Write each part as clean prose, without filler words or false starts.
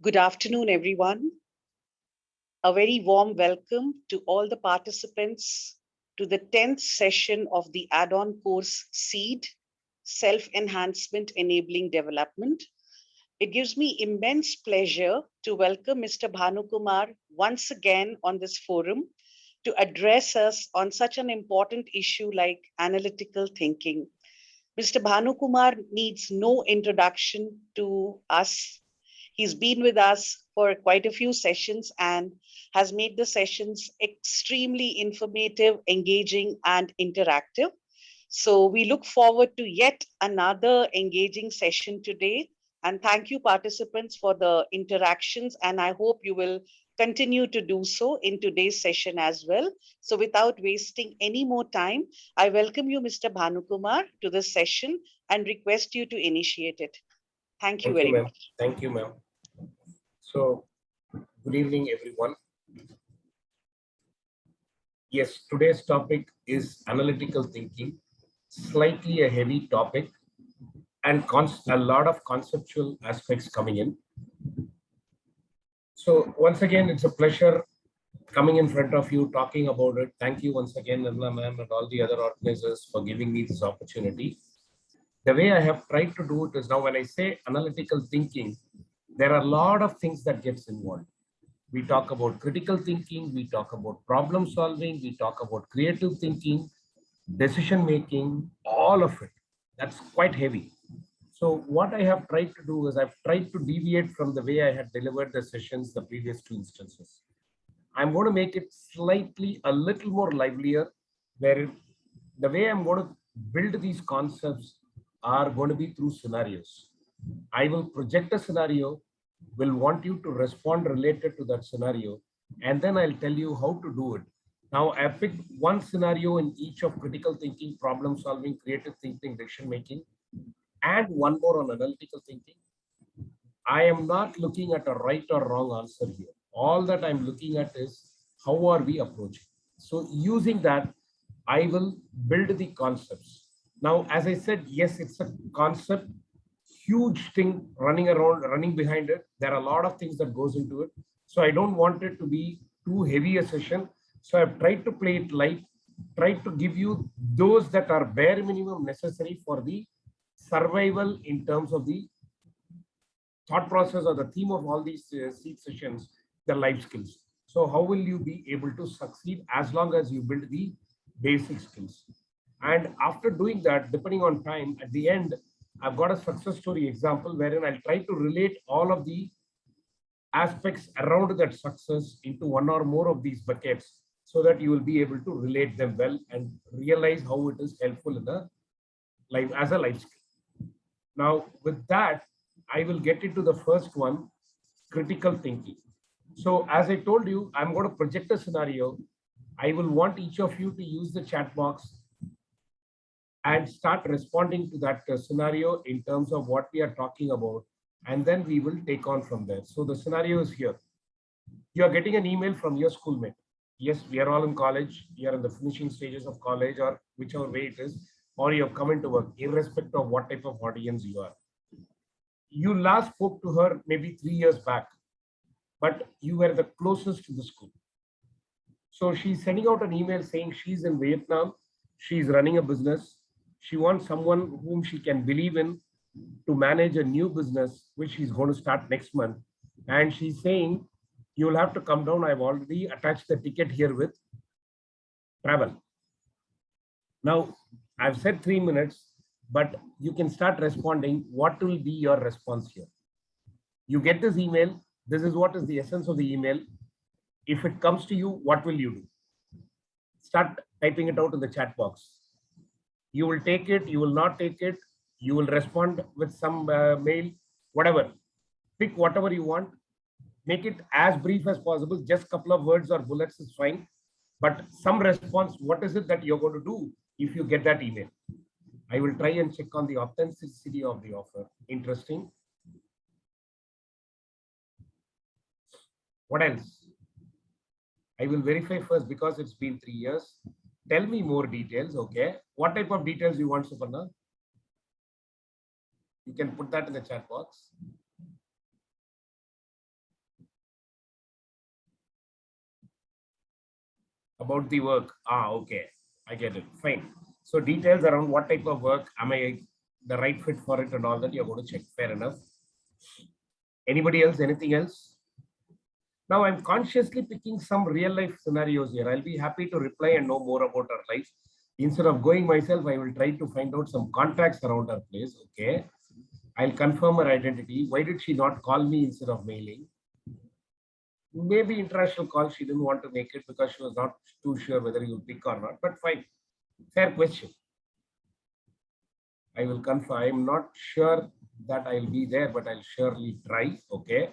Good afternoon, everyone. A very warm welcome to all the participants to the 10th session of the add-on course SEED, Self-Enhancement Enabling Development. It gives me immense pleasure to welcome Mr. Bhanukumar once again on this forum to address us on such an important issue like analytical thinking. Mr. Bhanukumar needs no introduction to us. He's been with us for quite a few sessions and has made the sessions extremely informative, engaging, and interactive. So we look forward to yet another engaging session today. And thank you, participants, for the interactions. And I hope you will continue to do so in today's session as well. So without wasting any more time, I welcome you, Mr. Bhanukumar, to this session and request you to initiate it. Thank you Thank you, very ma'am. much. Thank you, ma'am. So, good evening, everyone. Yes, today's topic is analytical thinking, slightly a heavy topic, and a lot of conceptual aspects coming in. So, once again, it's a pleasure coming in front of you, talking about it. Thank you once again, Nirmala ma'am, and all the other organizers for giving me this opportunity. The way I have tried to do it is now when I say analytical thinking, there are a lot of things that gets involved. We talk about critical thinking, we talk about problem solving, we talk about creative thinking, decision making, all of it. That's quite heavy. So what I have tried to do is I've tried to deviate from the way I had delivered the sessions the previous two instances. I'm going to make it slightly a little more livelier, where the way I'm going to build these concepts are going to be through scenarios. I will project a scenario, will want you to respond related to that scenario, and then I'll tell you how to do it. Now, I picked one scenario in each of critical thinking, problem solving, creative thinking, decision making, and one more on analytical thinking. I am not looking at a right or wrong answer here. All that I'm looking at is how are we approaching. So using that, I will build the concepts. Now, as I said, yes, it's a concept, huge thing running around, running behind it. There are a lot of things that goes into it. So I don't want it to be too heavy a session. So I've tried to play it light, tried to give you those that are bare minimum necessary for the survival in terms of the thought process or the theme of all these seed sessions, the life skills. So how will you be able to succeed as long as you build the basic skills? And after doing that, depending on time, at the end, I've got a success story example wherein I'll try to relate all of the aspects around that success into one or more of these buckets so that you will be able to relate them well and realize how it is helpful in the life as a life skill. Now, with that, I will get into the first one, critical thinking. So as I told you, I'm going to project a scenario. I will want each of you to use the chat box and start responding to that scenario in terms of what we are talking about. And then we will take on from there. So the scenario is here. You are getting an email from your schoolmate. Yes, we are all in college. We are in the finishing stages of college or whichever way it is, or you have come into work, irrespective of what type of audience you are. You last spoke to her maybe 3 years back, but you were the closest to the school. So she's sending out an email saying she's in Vietnam, she's running a business, she wants someone whom she can believe in to manage a new business, which she's going to start next month. And she's saying, you'll have to come down. I've already attached the ticket here with travel. Now, I've said 3 minutes, but you can start responding. What will be your response here? You get this email. This is what is the essence of the email. If it comes to you, what will you do? Start typing it out in the chat box. You will take it, you will not take it, you will respond with some mail, whatever. Pick whatever you want. Make it as brief as possible. Just a couple of words or bullets is fine. But some response, what is it that you're going to do if you get that email? I will try and check on the authenticity of the offer. Interesting. What else? I will verify first because it's been 3 years. Tell me more details, okay? What type of details you want, Suparna? You can put that in the chat box. About the work. Ah, okay. I get it. Fine. So details around what type of work, am I the right fit for it and all that, you're going to check. Fair enough. Anybody else? Anything else? Now I'm consciously picking some real life scenarios here. I'll be happy to reply and know more about her life. Instead of going myself, I will try to find out some contacts around her place. Okay. I'll confirm her identity. Why did she not call me instead of mailing? Maybe international call, she didn't want to make it because she was not too sure whether you would pick or not. But fine. Fair question. I will confirm. I'm not sure that I'll be there, but I'll surely try. Okay.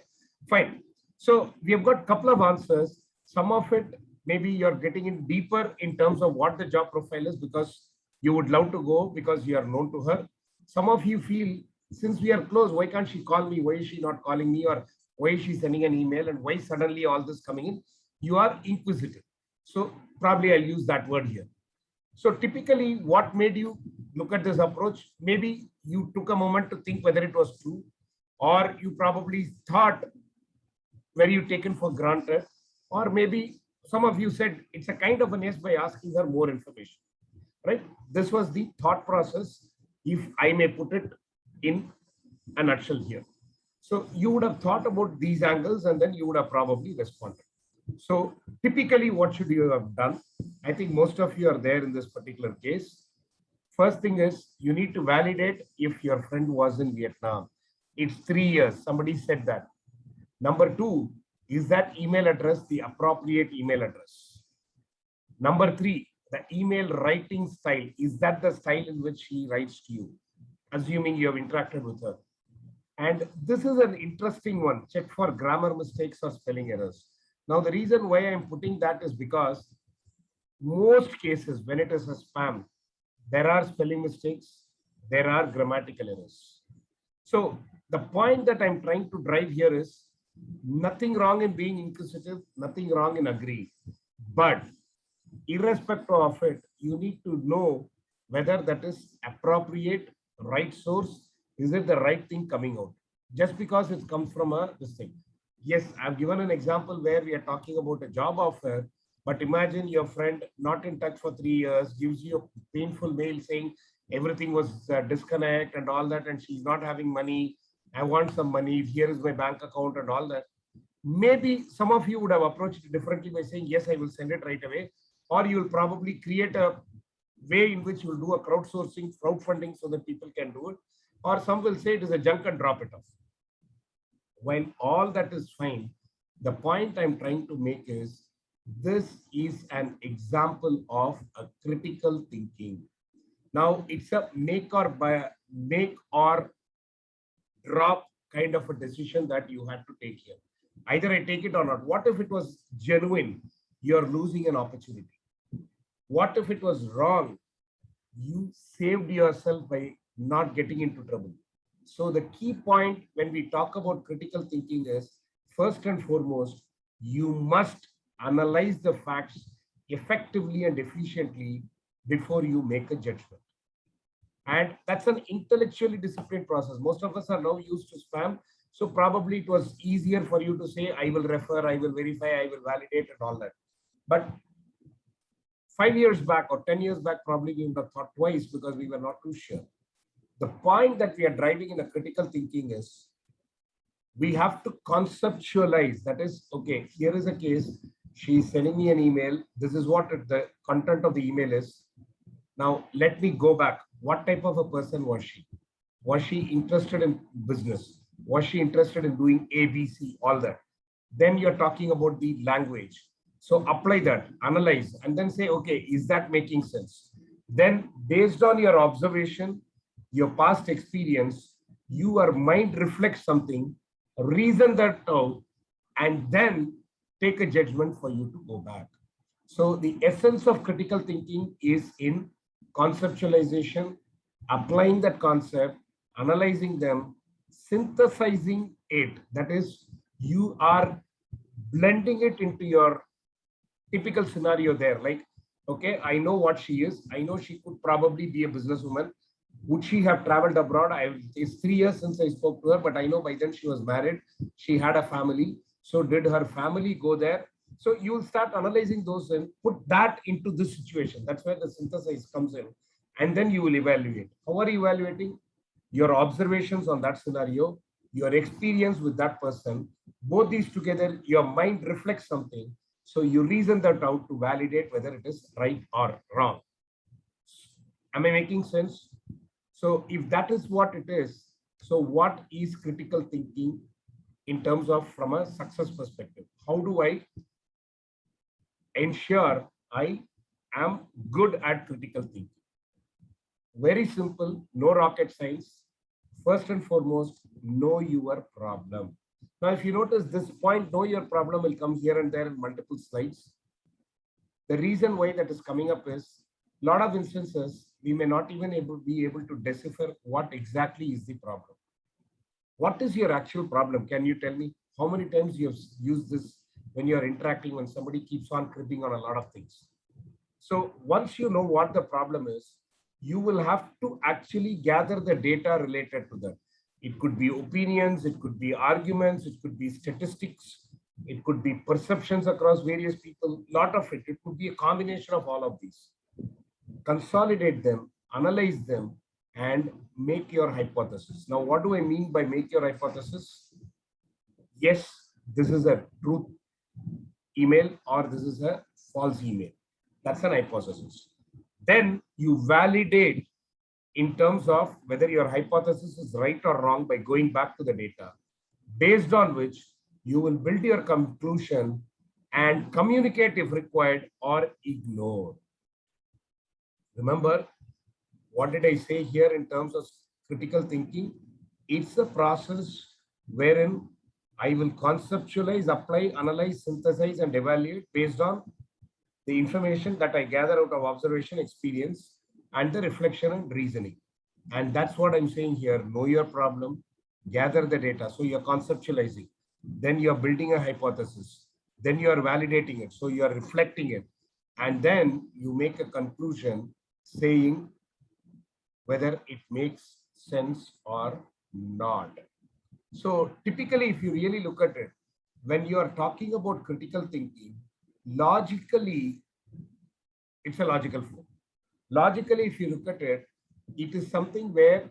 Fine. So we have got a couple of answers. Some of it, maybe you're getting in deeper in terms of what the job profile is because you would love to go because you are known to her. Some of you feel, since we are close, why can't she call me? Why is she not calling me? Or why is she sending an email? And why suddenly all this coming in? You are inquisitive. So probably I'll use that word here. So typically, what made you look at this approach? Maybe you took a moment to think whether it was true, or you probably thought, were you taken for granted, or maybe some of you said it's a kind of an yes by asking her more information, right? This was the thought process, if I may put it in a nutshell here. So you would have thought about these angles and then you would have probably responded. So typically, what should you have done? I think most of you are there in this particular case. First thing is you need to validate if your friend was in Vietnam. It's 3 years. Somebody said that. Number two, is that email address the appropriate email address? Number three, the email writing style. Is that the style in which he writes to you? Assuming you have interacted with her. And this is an interesting one. Check for grammar mistakes or spelling errors. Now, the reason why I'm putting that is because most cases, when it is a spam, there are spelling mistakes, there are grammatical errors. So the point that I'm trying to drive here is nothing wrong in being inquisitive, nothing wrong in agreeing. But irrespective of it, you need to know whether that is appropriate, right source, is it the right thing coming out? Just because it comes from this thing. Yes, I've given an example where we are talking about a job offer, but imagine your friend not in touch for 3 years, gives you a painful mail saying everything was disconnect and all that, and she's not having money. I want some money. Here is my bank account and all that. Maybe some of you would have approached it differently by saying, yes, I will send it right away. Or you'll probably create a way in which you'll do a crowdsourcing, crowdfunding so that people can do it. Or some will say it is a junk and drop it off. While all that is fine, the point I'm trying to make is this is an example of a critical thinking. Now it's a make or drop kind of a decision that you had to take here. Either I take it or not. What if it was genuine? You're losing an opportunity. What if it was wrong? You saved yourself by not getting into trouble. So the key point when we talk about critical thinking is, first and foremost, you must analyze the facts effectively and efficiently before you make a judgment. And that's an intellectually disciplined process. Most of us are now used to spam. So probably it was easier for you to say, I will refer, I will verify, I will validate and all that. But 5 years back or 10 years back, probably we would have thought twice because we were not too sure. The point that we are driving in a critical thinking is we have to conceptualize. That is, okay, here is a case. She's sending me an email. This is what the content of the email is. Now, let me go back. What type of a person was she? Was she interested in business? Was she interested in doing ABC, all that? Then you're talking about the language. So apply that, analyze, and then say, okay, is that making sense? Then based on your observation, your past experience, your mind reflects something, reason that out, and then take a judgment for you to go back. So the essence of critical thinking is in conceptualization, applying that concept, analyzing them, synthesizing it. That is, you are blending it into your typical scenario there. Like, okay, I know what she is. I know she could probably be a businesswoman. Would she have traveled abroad? It's 3 years since I spoke to her, but I know by then she was married. She had a family. So did her family go there? So you will start analyzing those and put that into this situation. That's where the synthesis comes in. And then you will evaluate. How are you evaluating? Your observations on that scenario, your experience with that person, both these together, your mind reflects something. So you reason that out to validate whether it is right or wrong. Am I making sense? So if that is what it is, so what is critical thinking in terms of from a success perspective? How do I ensure I am good at critical thinking? Very simple, no rocket science. First and foremost, know your problem. Now, if you notice this point, know your problem will come here and there in multiple slides. The reason why that is coming up is a lot of instances, we may not even be able to decipher what exactly is the problem. What is your actual problem? Can you tell me how many times you have used this when you are interacting, when somebody keeps on cribbing on a lot of things? So once you know what the problem is, you will have to actually gather the data related to that. It could be opinions, it could be arguments, it could be statistics, it could be perceptions across various people, lot of it. It could be a combination of all of these. Consolidate them, analyze them, and make your hypothesis. Now, what do I mean by make your hypothesis? Yes, this is a truth email or this is a false email. That's an hypothesis. Then you validate in terms of whether your hypothesis is right or wrong by going back to the data, based on which you will build your conclusion and communicate if required or ignore. Remember, what did I say here in terms of critical thinking? It's a process wherein I will conceptualize, apply, analyze, synthesize, and evaluate based on the information that I gather out of observation, experience, and the reflection and reasoning. And that's what I'm saying here. Know your problem, gather the data. So you're conceptualizing, then you're building a hypothesis, then you are validating it. So you are reflecting it. And then you make a conclusion saying whether it makes sense or not. So typically, if you really look at it, when you are talking about critical thinking, logically, it's a logical flow. Logically, if you look at it, it is something where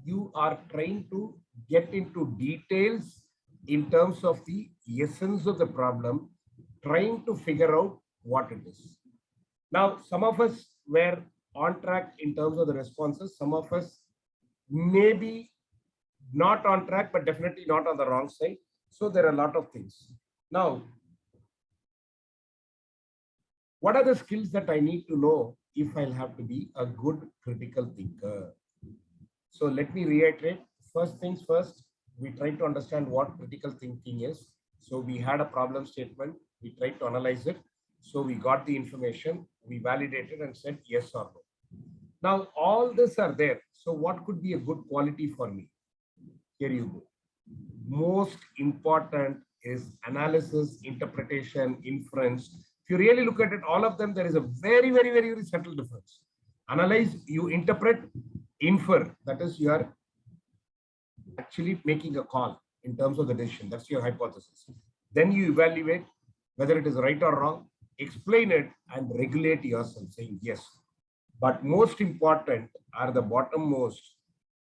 you are trying to get into details in terms of the essence of the problem, trying to figure out what it is. Now, some of us were on track in terms of the responses. Some of us may be not on track, but definitely not on the wrong side. So there are a lot of things. Now, what are the skills that I need to know if I'll have to be a good critical thinker? So let me reiterate. First things first, we try to understand what critical thinking is. So we had a problem statement. We tried to analyze it. So we got the information. We validated and said yes or no. Now all this are there. So what could be a good quality for me? Here you go. Most important is analysis, interpretation, inference. If you really look at it, all of them, there is a very, very, very, very subtle difference. Analyze, you interpret, infer. That is, you are actually making a call in terms of the decision. That's your hypothesis. Then you evaluate whether it is right or wrong, explain it, and regulate yourself, saying yes. But most important are the bottommost,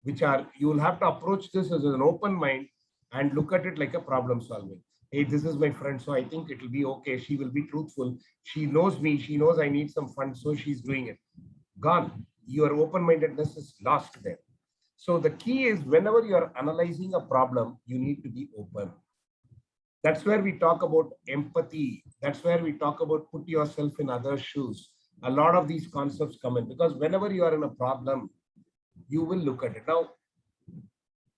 which are, you will have to approach this as an open mind and look at it like a problem solving. Hey, this is my friend, so I think it will be okay. She will be truthful. She knows me. She knows I need some funds, so she's doing it. Gone. Your open-mindedness is lost there. So the key is whenever you are analyzing a problem, you need to be open. That's where we talk about empathy. That's where we talk about put yourself in others' shoes. A lot of these concepts come in because whenever you are in a problem, you will look at it. Now,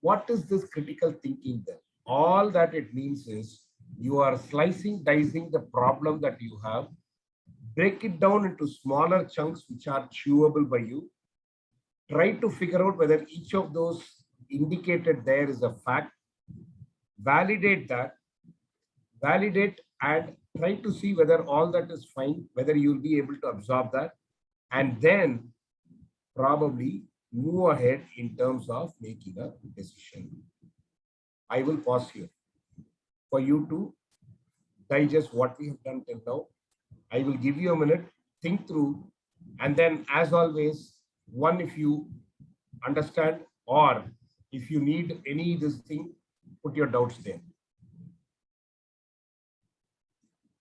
what is this critical thinking then? All that it means is you are slicing, dicing the problem that you have, break it down into smaller chunks which are chewable by you. Try to figure out whether each of those indicated there is a fact. Validate that. Validate and try to see whether all that is fine, whether you'll be able to absorb that. And then probably move ahead in terms of making a decision. I will pause here for you to digest what we have done till now. I will give you a minute, think through, and then as always, one, if you understand or if you need any this thing, put your doubts there.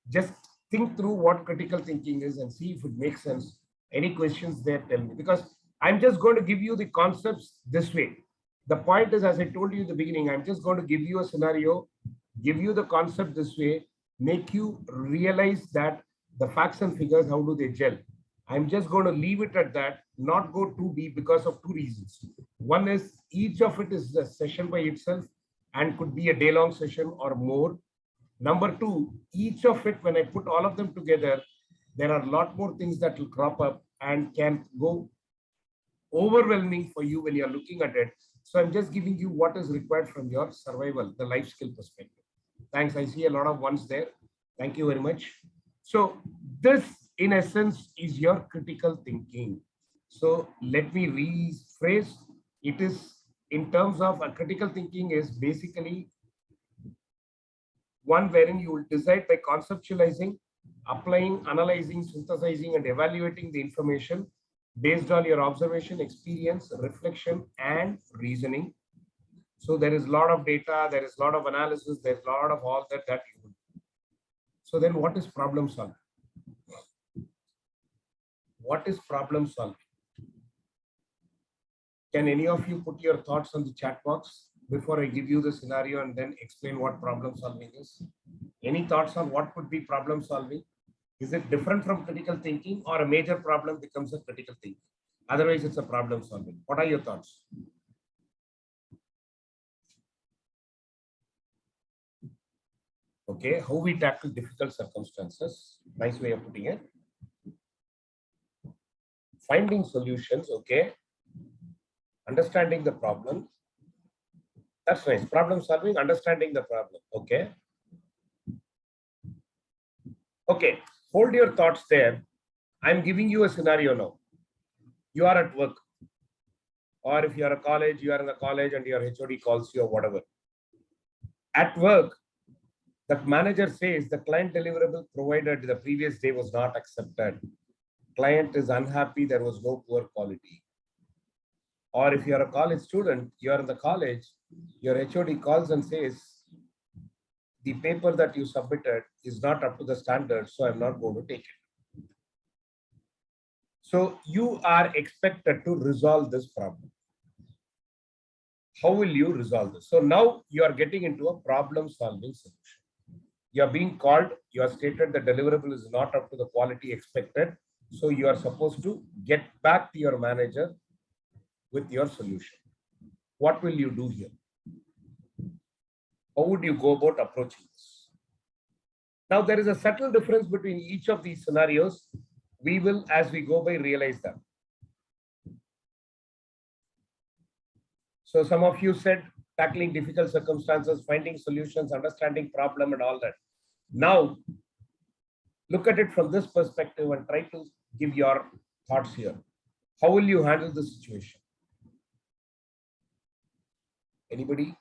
Just think through what critical thinking is and see if it makes sense. Any questions there, tell me, because I'm just going to give you the concepts this way. The point is, as I told you in the beginning, I'm just going to give you a scenario, give you the concept this way, make you realize that the facts and figures, how do they gel? I'm just going to leave it at that, not go too deep because of two reasons. One is each of it is a session by itself and could be a day-long session or more. Number two, each of it, when I put all of them together, there are a lot more things that will crop up and can go overwhelming for you when you're looking at it. So I'm just giving you what is required from your survival, the life skill perspective. Thanks. I see a lot of ones there. Thank you very much. So this, in essence, is your critical thinking. So let me rephrase. It is in terms of a critical thinking is basically one wherein you will decide by conceptualizing, applying, analyzing, synthesizing, and evaluating the information based on your observation, experience, reflection, and reasoning. So there is a lot of data, there is a lot of analysis, there's a lot of all that you will do. So then what is problem solving? What is problem solving? Can any of you put your thoughts on the chat box before I give you the scenario and then explain what problem solving is? Any thoughts on what could be problem solving? Is it different from critical thinking, or a major problem becomes a critical thinking? Otherwise, it's a problem solving. What are your thoughts? Okay, how we tackle difficult circumstances. Nice way of putting it. Finding solutions. Okay. Understanding the problem. That's nice. Problem solving, understanding the problem. Okay. Okay. Hold your thoughts there. I'm giving you a scenario now. You are at work, or if you are a college, you are in the college and your HOD calls you or whatever. At work, the manager says the client deliverable provided the previous day was not accepted. Client is unhappy, there was no poor quality. Or if you are a college student, you are in the college, your HOD calls and says, the paper that you submitted is not up to the standard, so I'm not going to take it. So you are expected to resolve this problem. How will you resolve this? So now you are getting into a problem solving solution. You are being called, you are stated the deliverable is not up to the quality expected. So you are supposed to get back to your manager with your solution. What will you do here? How would you go about approaching this? Now, there is a subtle difference between each of these scenarios. We will, as we go by, realize that. So some of you said tackling difficult circumstances, finding solutions, understanding problem and all that. Now, look at it from this perspective and try to give your thoughts here. How will you handle the situation? Anybody?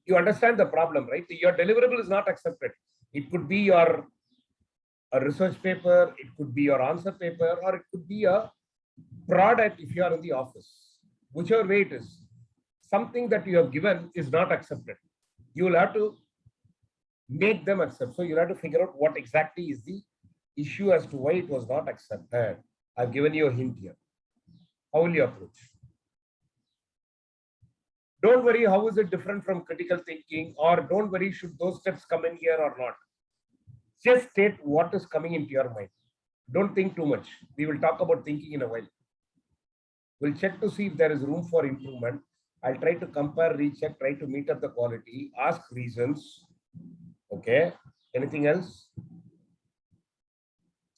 You understand the problem, right? Your deliverable is not accepted. It could be a research paper, it could be your answer paper, or it could be a product if you are in the office. Whichever way it is, something that you have given is not accepted. You will have to make them accept. So you'll have to figure out what exactly is the issue as to why it was not accepted. I've given you a hint here. How will you approach? Don't worry, how is it different from critical thinking, or don't worry, should those steps come in here or not? Just state what is coming into your mind. Don't think too much. We will talk about thinking in a while. We'll check to see if there is room for improvement. I'll try to compare, recheck, try to meet up the quality, ask reasons. Okay. Anything else?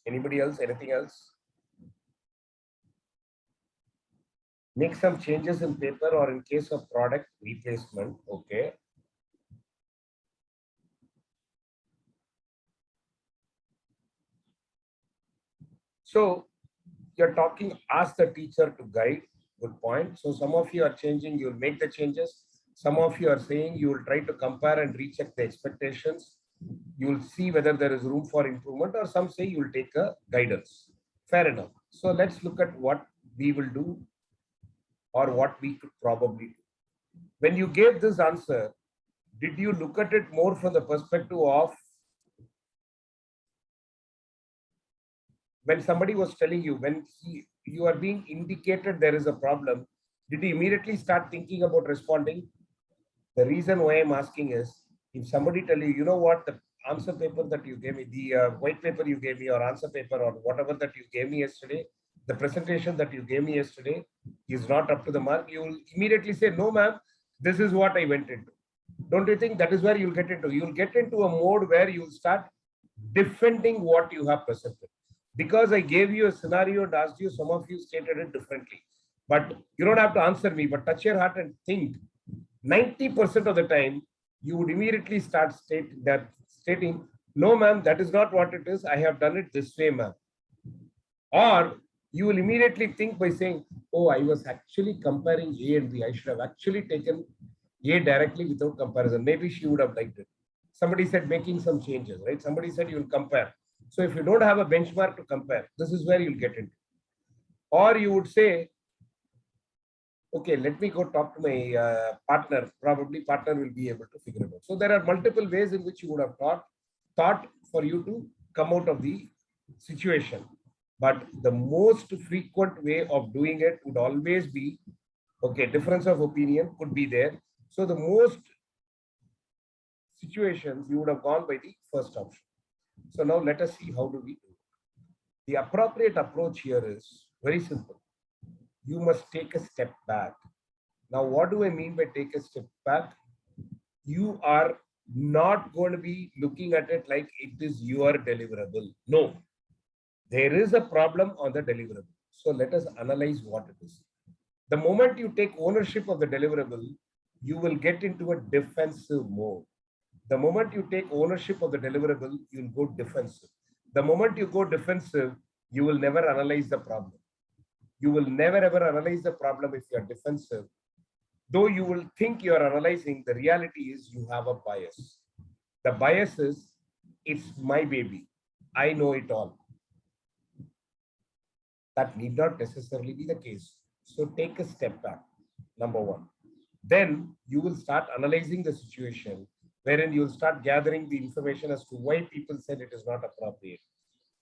Anybody else? Anything else? Make some changes in paper or in case of product replacement. Okay. So you're talking, ask the teacher to guide. Good point. So some of you are changing, you'll make the changes. Some of you are saying you will try to compare and recheck the expectations. You will see whether there is room for improvement, or some say you will take a guidance. Fair enough. So let's look at what we will do or what we could probably do. When you gave this answer, did you look at it more from the perspective of when somebody was telling you, when you are being indicated there is a problem, did you immediately start thinking about responding? The reason why I'm asking is, if somebody tell you, you know what, the answer paper that you gave me, the white paper you gave me, or answer paper, or whatever that you gave me yesterday, the presentation that you gave me yesterday is not up to the mark, you will immediately say, no, ma'am, this is what I went into. Don't you think that is where you'll get into? You'll get into a mode where you'll start defending what you have presented. Because I gave you a scenario and asked you, some of you stated it differently. But you don't have to answer me, but touch your heart and think. 90% of the time, you would immediately start stating, no, ma'am, that is not what it is. I have done it this way, ma'am. Or you will immediately think by saying, oh, I was actually comparing A and B. I should have actually taken A directly without comparison. Maybe she would have liked it. Somebody said making some changes, right? Somebody said you will compare. So if you don't have a benchmark to compare, this is where you'll get into. Or you would say, okay, let me go talk to my partner. Probably partner will be able to figure it out. So there are multiple ways in which you would have thought for you to come out of the situation. But the most frequent way of doing it would always be, okay, difference of opinion could be there. So the most situations you would have gone by the first option. So now let us see how do we do it. The appropriate approach here is very simple. You must take a step back. Now, what do I mean by take a step back? You are not going to be looking at it like it is your deliverable. No, there is a problem on the deliverable. So let us analyze what it is. The moment you take ownership of the deliverable, you will get into a defensive mode. The moment you take ownership of the deliverable, you'll go defensive. The moment you go defensive, you will never analyze the problem. You will never ever analyze the problem if you are defensive. Though you will think you are analyzing, the reality is you have a bias. The bias is, it's my baby. I know it all. That need not necessarily be the case. So take a step back, number one. Then you will start analyzing the situation, wherein you'll start gathering the information as to why people said it is not appropriate.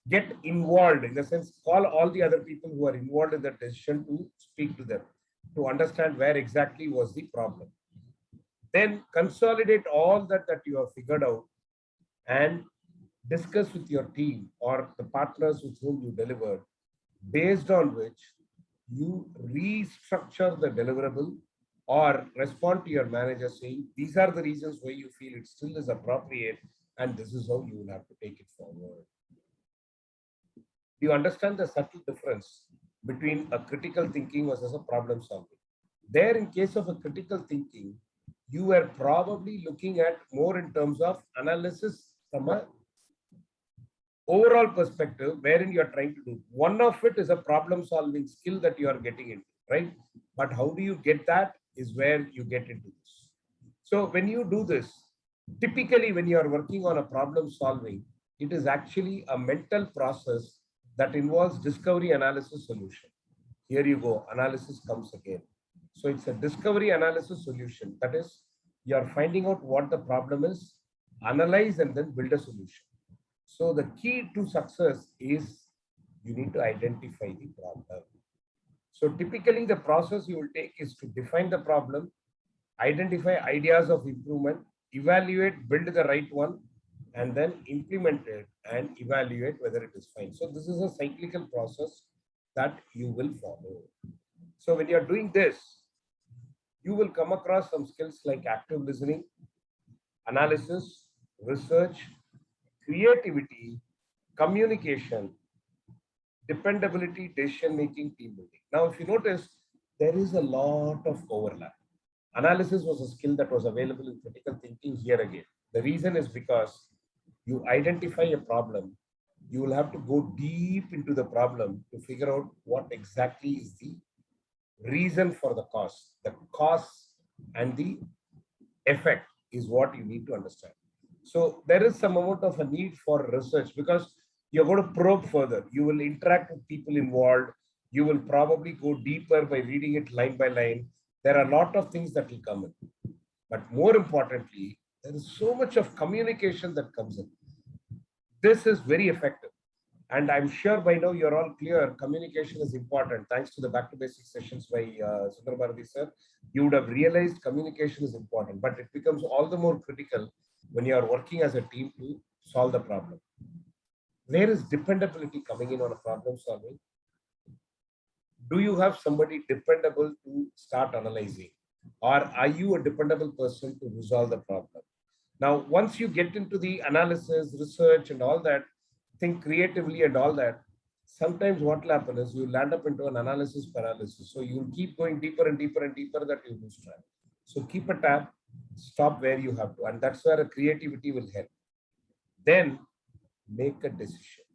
Get involved, in the sense, call all the other people who are involved in the decision to speak to them, to understand where exactly was the problem. Then consolidate all that you have figured out and discuss with your team or the partners with whom you delivered, based on which you restructure the deliverable or respond to your manager saying, these are the reasons why you feel it still is appropriate, and this is how you will have to take it forward. Do you understand the subtle difference between a critical thinking versus a problem solving? There, in case of a critical thinking, you were probably looking at more in terms of analysis from a overall perspective, wherein you are trying to do. One of it is a problem solving skill that you are getting into, right? But how do you get that is where you get into this. So when you do this, typically when you are working on a problem solving, it is actually a mental process that involves discovery, analysis, solution. Here you go, analysis comes again. So it's a discovery, analysis, solution. That is, you are finding out what the problem is, analyze, and then build a solution. So the key to success is you need to identify the problem. So typically the process you will take is to define the problem, identify ideas of improvement, evaluate, build the right one, and then implement it and evaluate whether it is fine. So this is a cyclical process that you will follow. So when you are doing this, you will come across some skills like active listening, analysis, research, creativity, communication, dependability, decision-making, team building. Now, if you notice, there is a lot of overlap. Analysis was a skill that was available in critical thinking here again. The reason is because you identify a problem, you will have to go deep into the problem to figure out what exactly is the reason for the cause and the effect is what you need to understand. So there is some amount of a need for research because you're going to probe further. You will interact with people involved. You will probably go deeper by reading it line by line. There are a lot of things that will come in. But more importantly, there is so much of communication that comes in. This is very effective. And I'm sure by now you're all clear, communication is important. Thanks to the back to basics sessions by Sundar Bharati sir, you would have realized communication is important, but it becomes all the more critical when you are working as a team to solve the problem. Where is dependability coming in on a problem solving? Do you have somebody dependable to start analyzing? Or are you a dependable person to resolve the problem? Now, once you get into the analysis, research, and all that, think creatively and all that, sometimes what will happen is you land up into an analysis paralysis. So you'll keep going deeper and deeper and deeper that you lose track. So keep a tab, stop where you have to. And that's where a creativity will help. Then make a decision.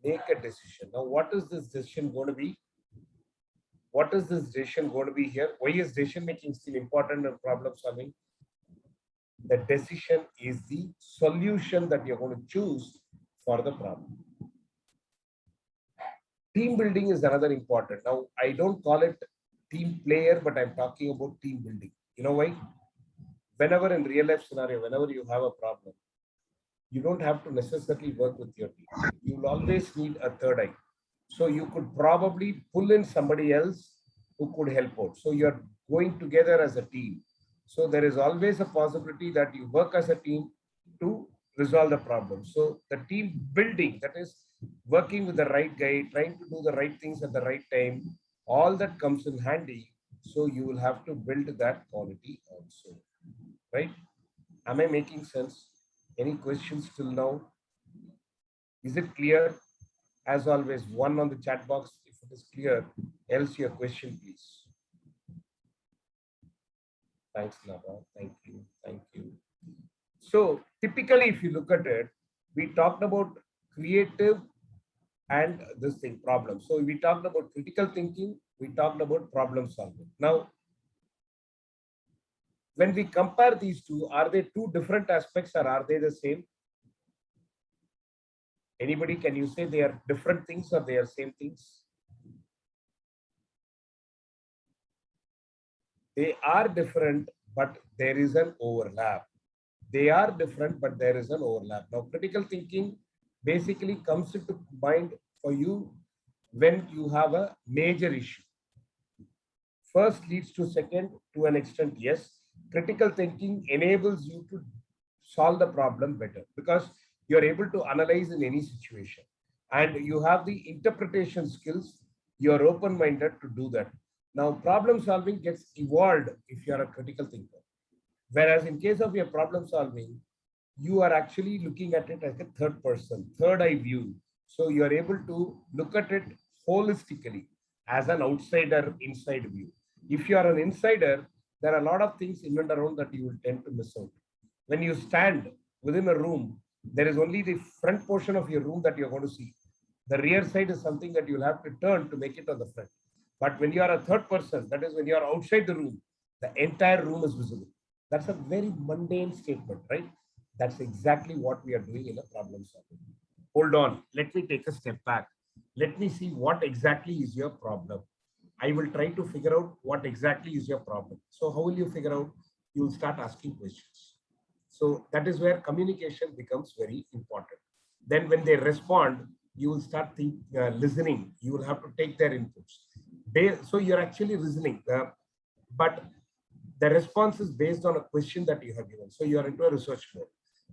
Make a decision. Now, what is this decision going to be? What is this decision going to be here? Why is decision making still important in problem solving? The decision is the solution that you're going to choose for the problem. Team building is another important. Now, I don't call it team player, but I'm talking about team building. You know why? Whenever in real life scenario, whenever you have a problem, you don't have to necessarily work with your team. You'll always need a third eye. So you could probably pull in somebody else who could help out. So you're going together as a team. So there is always a possibility that you work as a team to resolve the problem. So the team building, that is working with the right guy, trying to do the right things at the right time, all that comes in handy. So you will have to build that quality also, right? Am I making sense? Any questions till now? Is it clear? As always, one on the chat box if it is clear, else your question, please. Thanks, Nava. Thank you. Thank you. So typically, if you look at it, we talked about creative and this thing, problem. So we talked about critical thinking, we talked about problem solving. Now, when we compare these two, are they two different aspects or are they the same? Anybody, can you say they are different things or they are same things? They are different, but there is an overlap. They are different, but there is an overlap. Now, critical thinking basically comes into mind for you when you have a major issue. First leads to second to an extent, yes. Critical thinking enables you to solve the problem better because you're able to analyze in any situation and you have the interpretation skills. You're open-minded to do that. Now, problem solving gets evolved if you're a critical thinker. Whereas in case of your problem solving, you are actually looking at it like a third person, third eye view. So you are able to look at it holistically as an outsider inside view. If you are an insider, there are a lot of things in and around that you will tend to miss out. When you stand within a room, there is only the front portion of your room that you're going to see. The rear side is something that you'll have to turn to make it on the front. But when you are a third person, that is when you are outside the room, the entire room is visible. That's a very mundane statement, right? That's exactly what we are doing in a problem solving. Hold on, let me take a step back. Let me see what exactly is your problem. I will try to figure out what exactly is your problem. So how will you figure out? You will start asking questions. So that is where communication becomes very important. Then when they respond, you will start listening. You will have to take their inputs. So you're actually listening, but the response is based on a question that you have given. So you are into a research mode.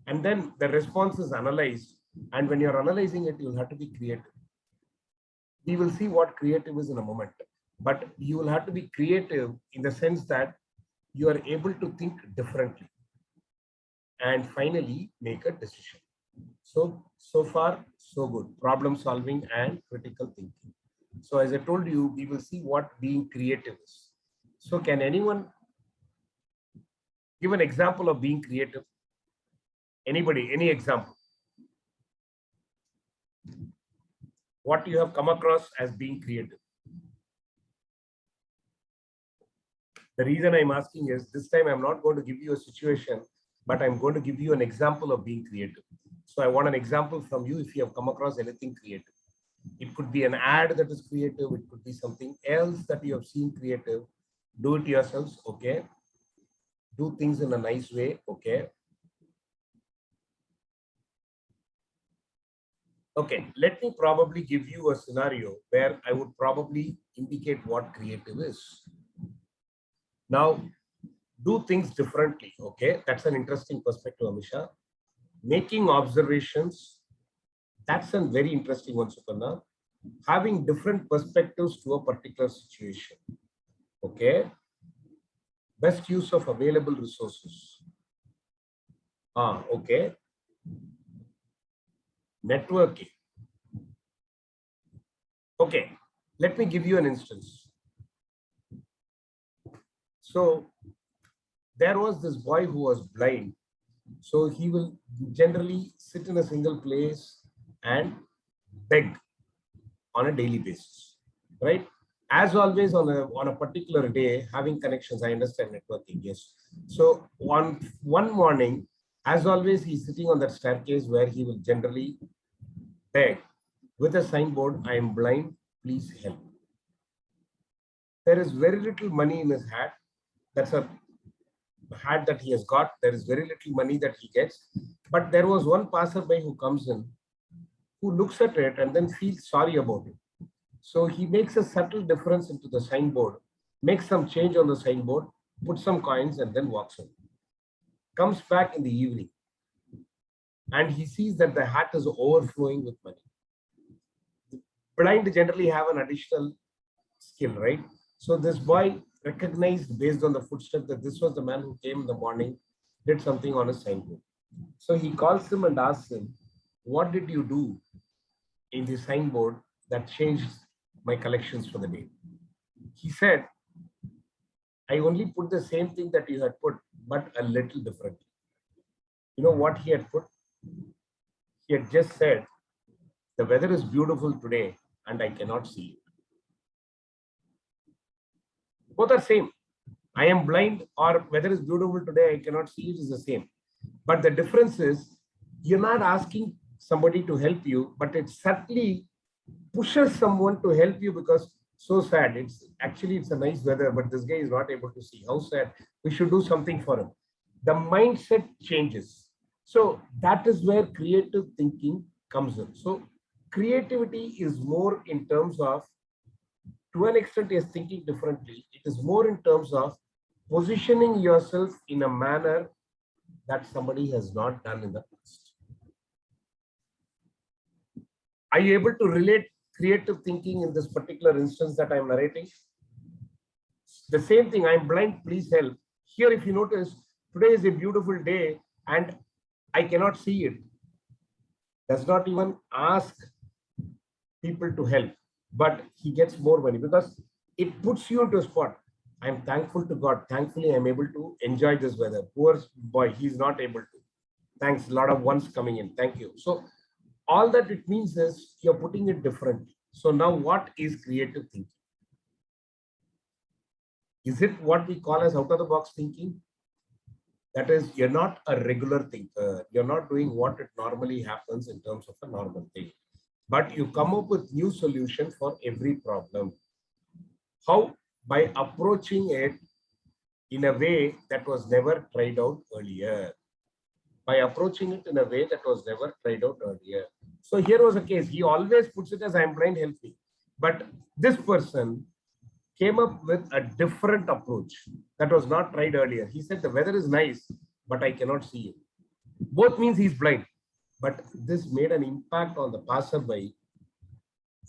And then the response is analyzed. And when you're analyzing it, you'll have to be creative. We will see what creative is in a moment. But you will have to be creative in the sense that you are able to think differently. And finally, make a decision. So far, so good. Problem solving and critical thinking. So as I told you, we will see what being creative is. So can anyone give an example of being creative? Anybody, any example? What you have come across as being creative? The reason I'm asking is this time I'm not going to give you a situation, but I'm going to give you an example of being creative. So I want an example from you if you have come across anything creative. It could be an ad that is creative. It could be something else that you have seen creative. Do it yourselves, okay? Do things in a nice way, okay? Okay, let me probably give you a scenario where I would probably indicate what creative is. Now, do things differently, okay? That's an interesting perspective, Amisha. Making observations, that's a very interesting one, Suparna. Having different perspectives to a particular situation, okay? Best use of available resources. Okay. Networking. Okay, let me give you an instance. So there was this boy who was blind. So he will generally sit in a single place and beg on a daily basis, right? As always, on a particular day, having connections, I understand networking, yes. So on one morning, as always, he's sitting on that staircase where he will generally beg with a signboard, I am blind, please help. There is very little money in his hat. That's a hat that he has got. There is very little money that he gets. But there was one passerby who comes in, who looks at it and then feels sorry about it. So he makes a subtle difference into the signboard, makes some change on the signboard, puts some coins and then walks on. Comes back in the evening and he sees that the hat is overflowing with money. Blind generally have an additional skill, right? So this boy recognized based on the footstep that this was the man who came in the morning, did something on his signboard. So he calls him and asks him, what did you do in the signboard that changed my collections for the day? He said, I only put the same thing that you had put, but a little differently. You know what he had put? He had just said, the weather is beautiful today and I cannot see it. Both are same. I am blind or weather is beautiful today, I cannot see it is the same. But the difference is you're not asking somebody to help you, but it certainly pushes someone to help you because so sad. It's a nice weather, but this guy is not able to see. How sad. We should do something for him. The mindset changes. So that is where creative thinking comes in. So creativity is more in terms of, to an extent, is thinking differently. It is more in terms of positioning yourself in a manner that somebody has not done in the past. Are you able to relate creative thinking in this particular instance that I'm narrating? The same thing, I'm blind, please help. Here, if you notice, today is a beautiful day and I cannot see it. Does not even ask people to help, but he gets more money because it puts you into a spot. I'm thankful to God. Thankfully, I'm able to enjoy this weather. Poor boy, he's not able to. Thanks, a lot of ones coming in. Thank you. So all that it means is you're putting it differently. So now what is creative thinking? Is it what we call as out of the box thinking? That is, you're not a regular thinker. You're not doing what it normally happens in terms of a normal thing. But you come up with new solution for every problem. How? By approaching it in a way that was never tried out earlier. By approaching it in a way that was never tried out earlier. So here was a case. He always puts it as I'm blind, help me. But this person came up with a different approach that was not tried earlier. He said the weather is nice, but I cannot see it. Both means he's blind. But this made an impact on the passerby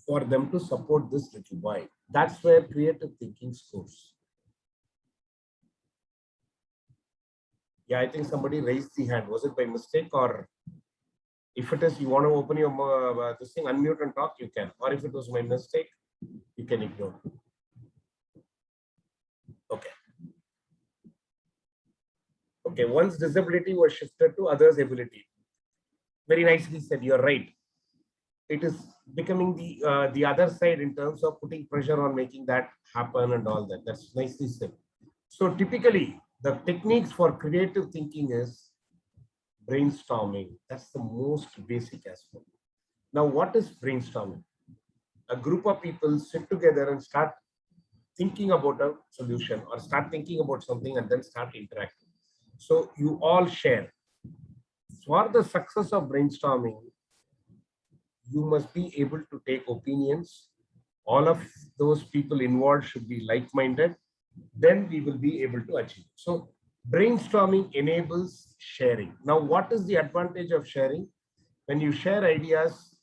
for them to support this little boy. That's where creative thinking scores. Yeah, I think somebody raised the hand. Was it by mistake, or if it is, you want to open your this thing, unmute and talk, you can. Or if it was my mistake, you can ignore. Okay. Okay, one's disability was shifted to others' ability. Very nicely said. You're right. It is becoming the other side in terms of putting pressure on making that happen and all that. That's nicely said. So typically, the techniques for creative thinking is brainstorming. That's the most basic aspect. Now, what is brainstorming? A group of people sit together and start thinking about a solution or start thinking about something and then start interacting. So you all share. For the success of brainstorming, you must be able to take opinions. All of those people involved should be like-minded. Then we will be able to achieve. So brainstorming enables sharing. Now, what is the advantage of sharing? When you share ideas,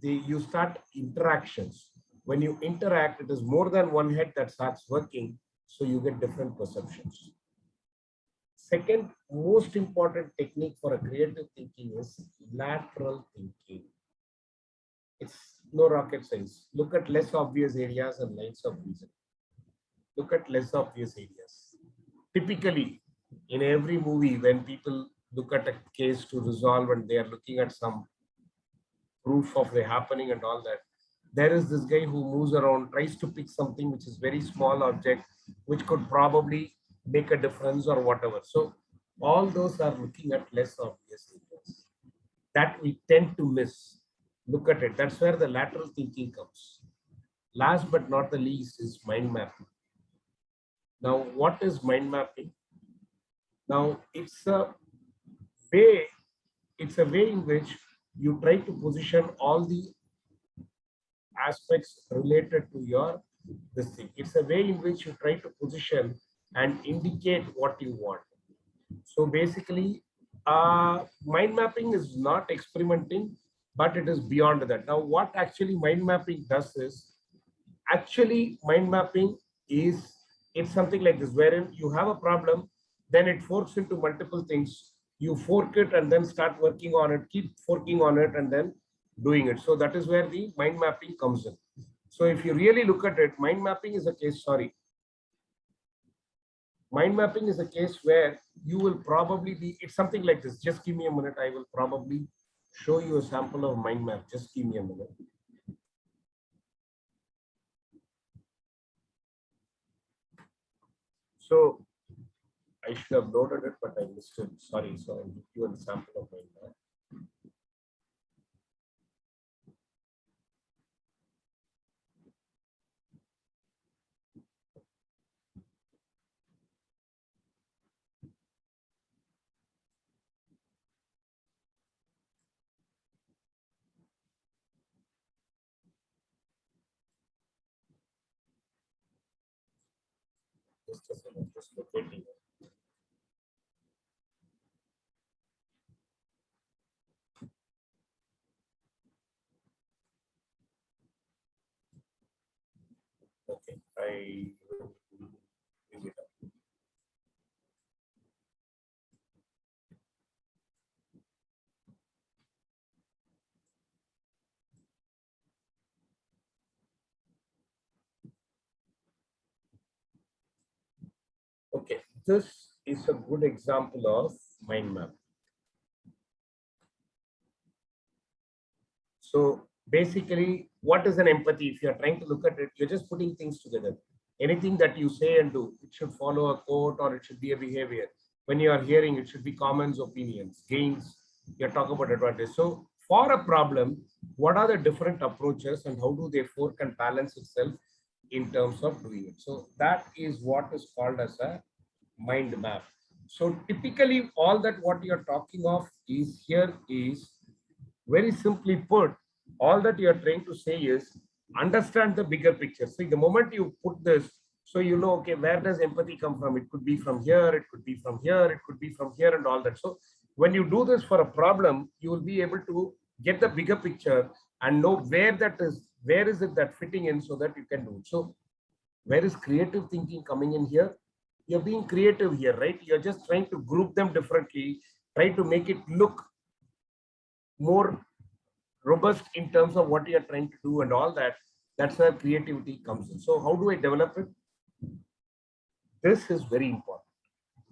you start interactions. When you interact, it is more than one head that starts working. So you get different perceptions. Second most important technique for a creative thinking is lateral thinking. It's no rocket science. Look at less obvious areas and lines of reason. Look at less obvious areas. Typically, in every movie, when people look at a case to resolve and they are looking at some proof of the happening and all that, there is this guy who moves around, tries to pick something which is very small object, which could probably make a difference or whatever. So all those are looking at less obvious areas that we tend to miss. Look at it. That's where the lateral thinking comes. Last but not the least is mind mapping. Now, what is mind mapping? Now, way, it's a way in which you try to position all the aspects related to your this thing. It's a way in which you try to position and indicate what you want. So basically, mind mapping is not experimenting, but it is beyond that. Now, what actually mind mapping does is, actually mind mapping is, it's something like this, wherein you have a problem, then it forks into multiple things. You fork it and then start working on it, keep forking on it, and then doing it. So that is where the mind mapping comes in. So if you really look at it, mind mapping is a case, mind mapping is a case where you will probably be, it's something like this. Just give me a minute. I will probably show you a sample of mind map. Just give me a minute. So I should have loaded it, but I missed it. Sorry. So I'll give you a sample of mind map. Just a second, just locating it. Okay, I will bring it up. Okay, this is a good example of mind map. So basically, what is an empathy? If you're trying to look at it, you're just putting things together. Anything that you say and do, it should follow a code or it should be a behavior. When you are hearing, it should be comments, opinions, gains. You're talking about advantage. So for a problem, what are the different approaches and how do they fork and balance itself in terms of doing it? So that is what is called as a mind map. So typically all that what you're talking of is here is, very simply put, all that you're trying to say is understand the bigger picture. See, the moment you put this, so you know, okay, where does empathy come from? It could be from here, it could be from here, it could be from here, and all that. So when you do this for a problem, you will be able to get the bigger picture and know where that is, where is it that fitting in, so that you can do it. So where is creative thinking coming in here? You're being creative here, right? You're just trying to group them differently, try to make it look more robust in terms of what you're trying to do and all that. That's where creativity comes in. So how do I develop it? This is very important.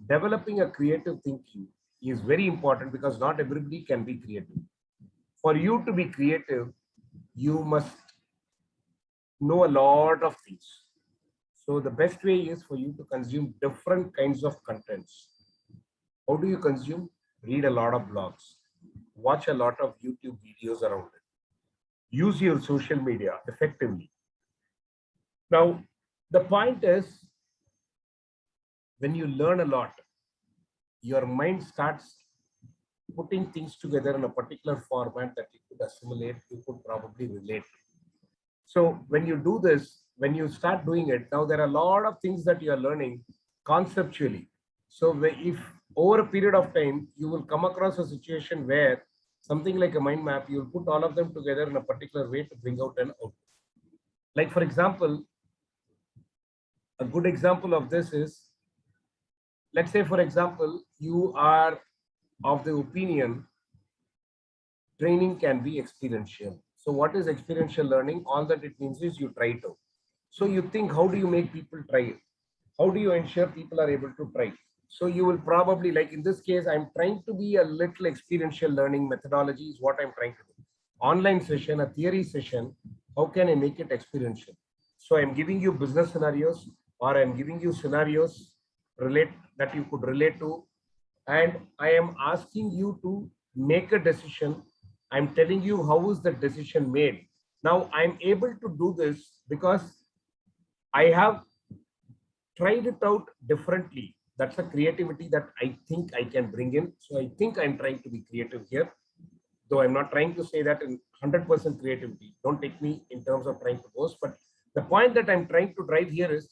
Developing a creative thinking is very important because not everybody can be creative. For you to be creative, you must know a lot of things. So the best way is for you to consume different kinds of contents. How do you consume? Read a lot of blogs, watch a lot of YouTube videos around it, use your social media effectively. Now, the point is, when you learn a lot, your mind starts putting things together in a particular format that you could assimilate, you could probably relate. So when you do this, when you start doing it, now there are a lot of things that you are learning conceptually. So if over a period of time, you will come across a situation where something like a mind map, you will put all of them together in a particular way to bring out an output. Like for example, a good example of this is, let's say for example, you are of the opinion training can be experiential. So what is experiential learning? All that it means is you try it out. So you think, how do you make people try it? How do you ensure people are able to try? So you will probably, like in this case, I'm trying to be a little experiential learning methodology is what I'm trying to do. Online session, a theory session, how can I make it experiential? So I'm giving you business scenarios, or I'm giving you scenarios that you could relate to, and I am asking you to make a decision. I'm telling you how is the decision made. Now I'm able to do this because I have tried it out differently. That's a creativity that I think I can bring in. So I think I'm trying to be creative here, though I'm not trying to say that in 100% creativity. Don't take me in terms of trying to boast, but the point that I'm trying to drive here is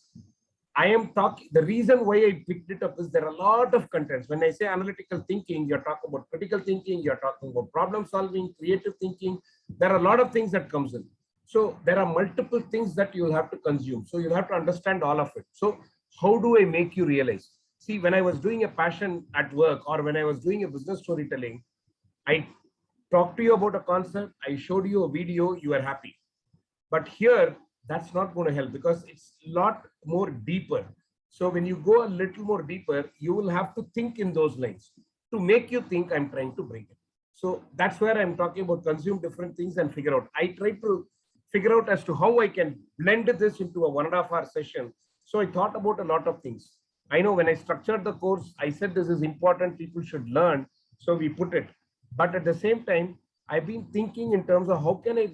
I am talking, the reason why I picked it up is there are a lot of contents. When I say analytical thinking, you're talking about critical thinking, you're talking about problem solving, creative thinking. There are a lot of things that comes in. So there are multiple things that you'll have to consume. So you'll have to understand all of it. So how do I make you realize? See, when I was doing a passion at work or when I was doing a business storytelling, I talked to you about a concept, I showed you a video, you are happy. But here, that's not going to help because it's a lot more deeper. So when you go a little more deeper, you will have to think in those lines to make you think I'm trying to bring it. So that's where I'm talking about consume different things and figure out. I try to figure out as to how I can blend this into a 1.5 hour session. So I thought about a lot of things. I know when I structured the course, I said this is important, people should learn. So we put it. But at the same time, I've been thinking in terms of how can I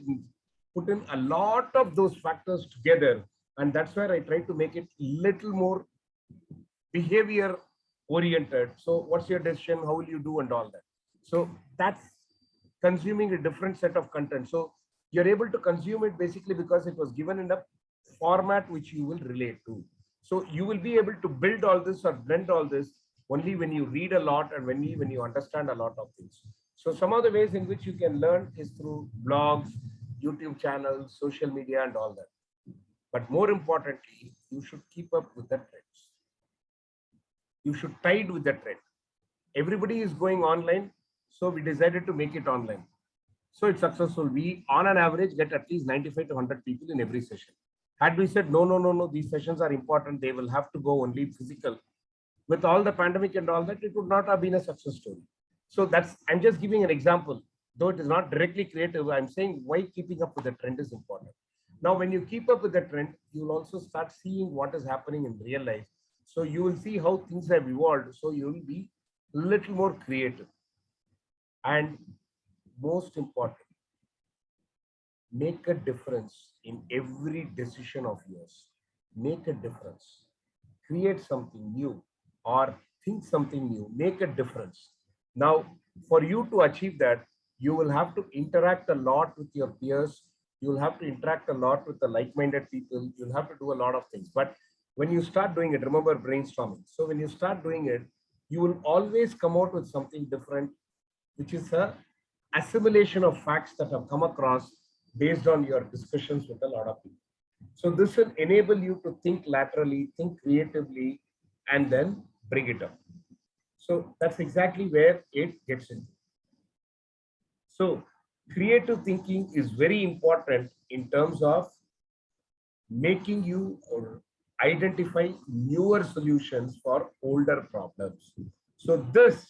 put in a lot of those factors together, and that's where I try to make it little more behavior oriented. So what's your decision, how will you do, and all that. So that's consuming a different set of content. So you're able to consume it basically because it was given in a format which you will relate to. So you will be able to build all this or blend all this only when you read a lot and when you understand a lot of things. So some of the ways in which you can learn is through blogs, YouTube channels, social media, and all that. But more importantly, you should keep up with the trends. You should tide with the trend. Everybody is going online, so we decided to make it online. So it's successful. We, on an average, get at least 95 to 100 people in every session. Had we said, no, these sessions are important, they will have to go only physical. With all the pandemic and all that, it would not have been a success story. So that's, I'm just giving an example. Though it is not directly creative, I'm saying why keeping up with the trend is important. Now, when you keep up with the trend, you'll also start seeing what is happening in real life. So you will see how things have evolved. So you will be a little more creative. And most important, make a difference in every decision of yours. Make a difference. Create something new or think something new. Make a difference. Now, for you to achieve that, you will have to interact a lot with your peers. You'll have to interact a lot with the like-minded people. You'll have to do a lot of things. But when you start doing it, remember brainstorming. So when you start doing it, you will always come out with something different, which is a assimilation of facts that have come across based on your discussions with a lot of people. So this will enable you to think laterally, think creatively, and then bring it up. So that's exactly where it gets into. So creative thinking is very important in terms of making you or identify newer solutions for older problems. So this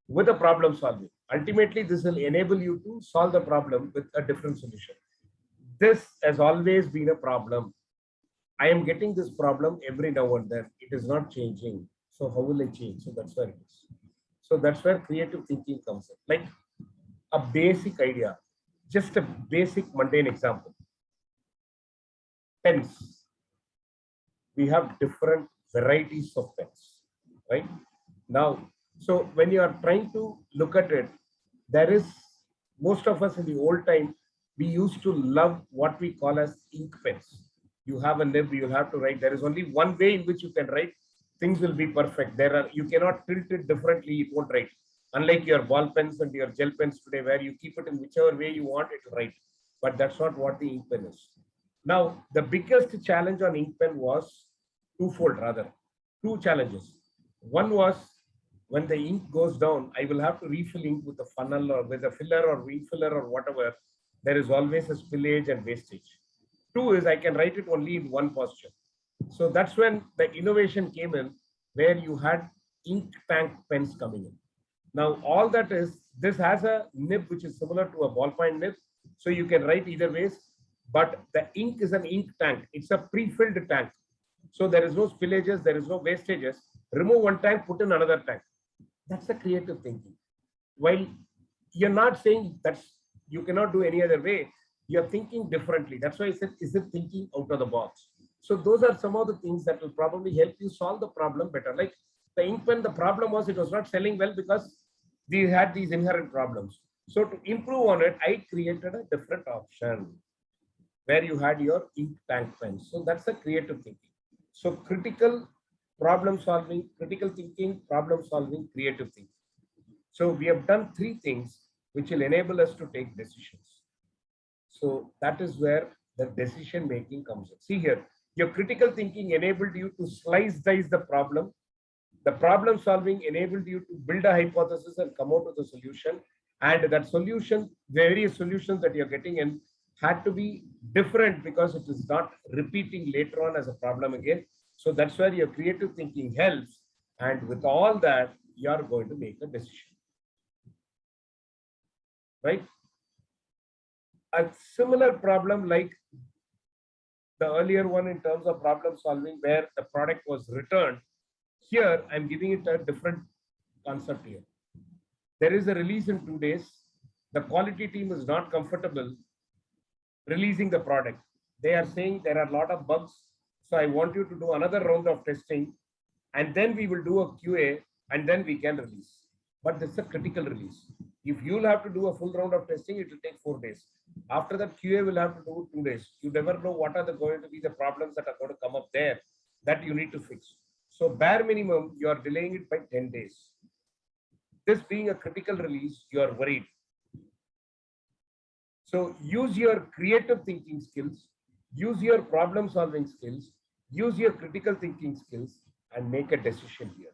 with a problem solving, ultimately this will enable you to solve the problem with a different solution. This has always been a problem. I am getting this problem every now and then. It is not changing. So how will I change? So that's where it is. So that's where creative thinking comes in. Like a basic idea, just a basic mundane example. Pens. We have different varieties of pens, right? Now, so when you are trying to look at it, there is, most of us in the old time, we used to love what we call as ink pens. You have a nib, you have to write. There is only one way in which you can write. Things will be perfect. You cannot tilt it differently, it won't write. Unlike your ball pens and your gel pens today, where you keep it in whichever way you want, it will write. But that's not what the ink pen is. Now, the biggest challenge on ink pen was twofold, rather. Two challenges. One was, when the ink goes down, I will have to refill ink with a funnel or with a filler or ink filler or whatever. There is always a spillage and wastage. Two is, I can write it only in one posture. So that's when the innovation came in, where you had ink tank pens coming in. Now, all that is, this has a nib which is similar to a ballpoint nib. So you can write either ways, but the ink is an ink tank. It's a pre-filled tank. So there is no spillages, there is no wastages. Remove one tank, put in another tank. That's the creative thinking. While you're not saying that you cannot do any other way, you're thinking differently. That's why I said, is it thinking out of the box? So those are some of the things that will probably help you solve the problem better. Like the ink pen, the problem was it was not selling well because we had these inherent problems. So to improve on it, I created a different option where you had your ink tank pen. So that's the creative thinking. So critical problem solving, critical thinking, problem solving, creative thinking. So we have done three things which will enable us to take decisions. So that is where the decision making comes in. See here, your critical thinking enabled you to dice the problem. The problem solving enabled you to build a hypothesis and come out with a solution. And that solution, various solutions that you're getting in, had to be different because it is not repeating later on as a problem again. So that's where your creative thinking helps. And with all that, you're going to make a decision. Right? A similar problem like the earlier one in terms of problem solving where the product was returned. Here, I'm giving it a different concept here. There is a release in 2 days. The quality team is not comfortable releasing the product. They are saying there are a lot of bugs. So I want you to do another round of testing and then we will do a QA and then we can release. But this is a critical release. If you'll have to do a full round of testing, it will take 4 days. After that, QA will have to do 2 days. You never know what are going to be the problems that are going to come up there that you need to fix. So bare minimum, you are delaying it by 10 days. This being a critical release, you are worried. So use your creative thinking skills, use your problem solving skills, use your critical thinking skills and make a decision here.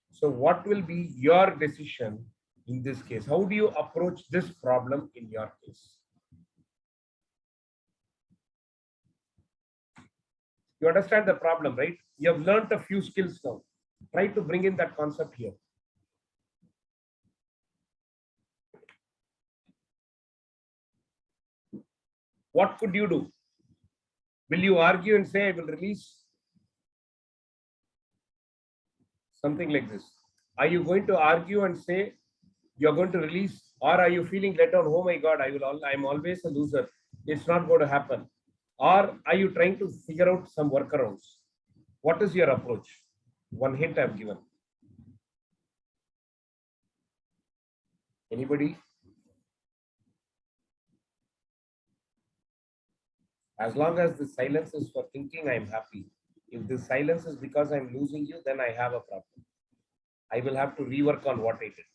So what will be your decision in this case? How do you approach this problem in your case? You understand the problem, right? You have learned a few skills now. Try to bring in that concept here. What could you do? Will you argue and say, I will release? Something like this. Are you going to argue and say you're going to release? Or are you feeling let down? Oh my God, I'm always a loser. It's not going to happen. Or are you trying to figure out some workarounds? What is your approach? One hint I've given. Anybody? As long as the silence is for thinking, I'm happy. If the silence is because I'm losing you, then I have a problem. I will have to rework on what I did.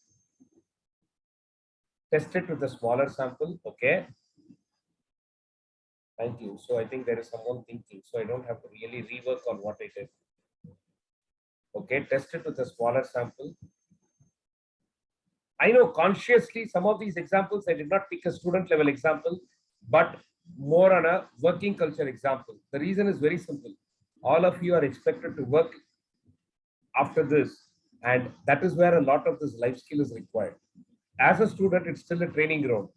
Test it with a smaller sample. Okay. Thank you. So I think there is someone thinking. So I don't have to really rework on what I did. Okay. Test it with a smaller sample. I know consciously some of these examples, I did not pick a student level example, but more on a working culture example. The reason is very simple. All of you are expected to work after this. And that is where a lot of this life skill is required. As a student, it's still a training ground.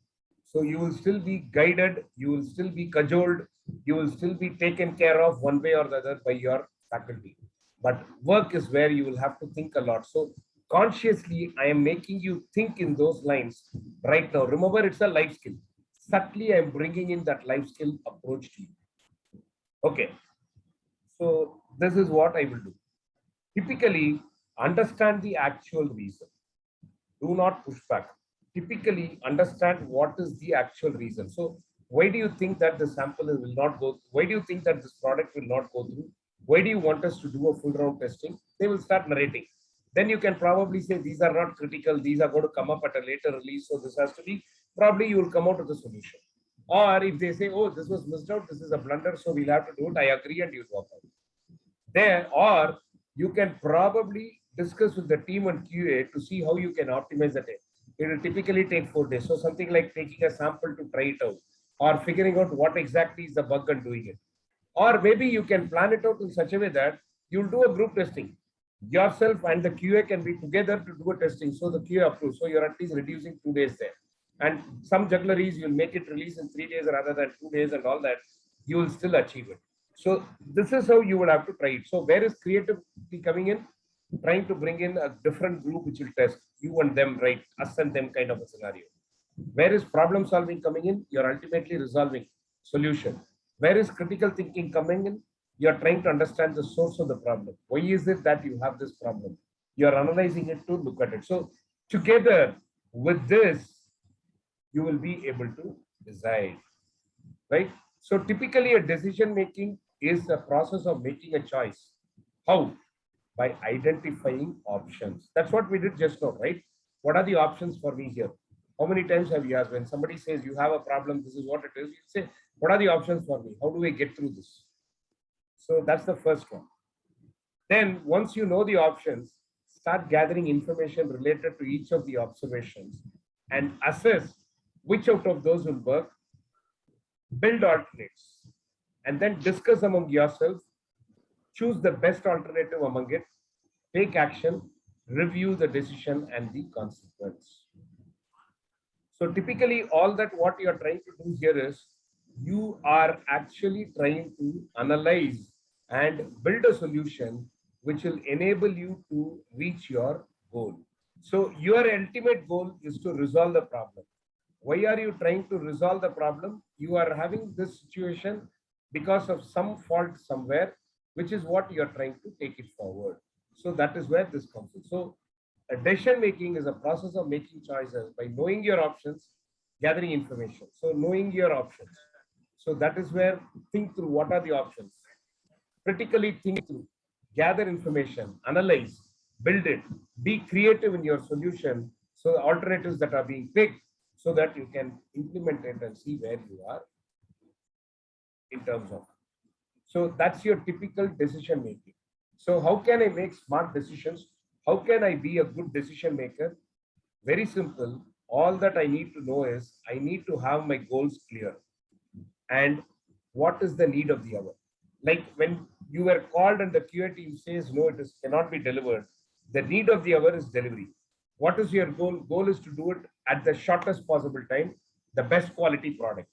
So you will still be guided, you will still be cajoled, you will still be taken care of one way or the other by your faculty. But work is where you will have to think a lot. So consciously, I am making you think in those lines right now. Remember, it's a life skill. Subtly, I'm bringing in that life skill approach to you. Okay. So this is what I will do. Typically, understand the actual reason. Do not push back. Typically, understand what is the actual reason. So, why do you think that the sample will not go? Why do you think that this product will not go through? Why do you want us to do a full round testing? They will start narrating. Then you can probably say these are not critical. These are going to come up at a later release. So this has to be. Probably you will come out with a solution. Or if they say, oh, this was missed out. This is a blunder. So we'll have to do it. I agree, and you walk out. There, or you can probably discuss with the team on QA to see how you can optimize the test. It will typically take 4 days. So something like taking a sample to try it out, or figuring out what exactly is the bug and doing it. Or maybe you can plan it out in such a way that you'll do a group testing. Yourself and the QA can be together to do a testing. So the QA approves. So you're at least reducing 2 days there. And some juggleries, you'll make it release in 3 days rather than 2 days and all that. You will still achieve it. So this is how you would have to try it. So where is creativity coming in? Trying to bring in a different group which will test you and them, right? Us and them kind of a scenario. Where is problem solving coming in? You're ultimately resolving solution. Where is critical thinking coming in? You're trying to understand the source of the problem. Why is it that you have this problem? You're analyzing it to look at it. So together with this, you will be able to decide, right? So typically a decision making is the process of making a choice. How? By identifying options. That's what we did just now, right? What are the options for me here? How many times have you asked when somebody says you have a problem, this is what it is, you say, what are the options for me? How do I get through this? So that's the first one. Then once you know the options, start gathering information related to each of the observations and assess which out of those will work, build alternates, and then discuss among yourself, choose the best alternative among it, take action, review the decision and the consequence. So typically all that what you are trying to do here is you are actually trying to analyze and build a solution which will enable you to reach your goal. So your ultimate goal is to resolve the problem. Why are you trying to resolve the problem? You are having this situation because of some fault somewhere, which is what you're trying to take it forward. So that is where this comes in. So a decision making is a process of making choices by knowing your options, gathering information. So knowing your options. So that is where think through what are the options. Critically think through, gather information, analyze, build it, be creative in your solution. So the alternatives that are being picked so that you can implement it and see where you are in terms of. So that's your typical decision making. So how can I make smart decisions? How can I be a good decision maker? Very simple. All that I need to know is I need to have my goals clear and what is the need of the hour. Like when you were called and the QA team says no, it cannot be delivered. The need of the hour is delivery. What is your goal? Goal is to do it at the shortest possible time, the best quality product.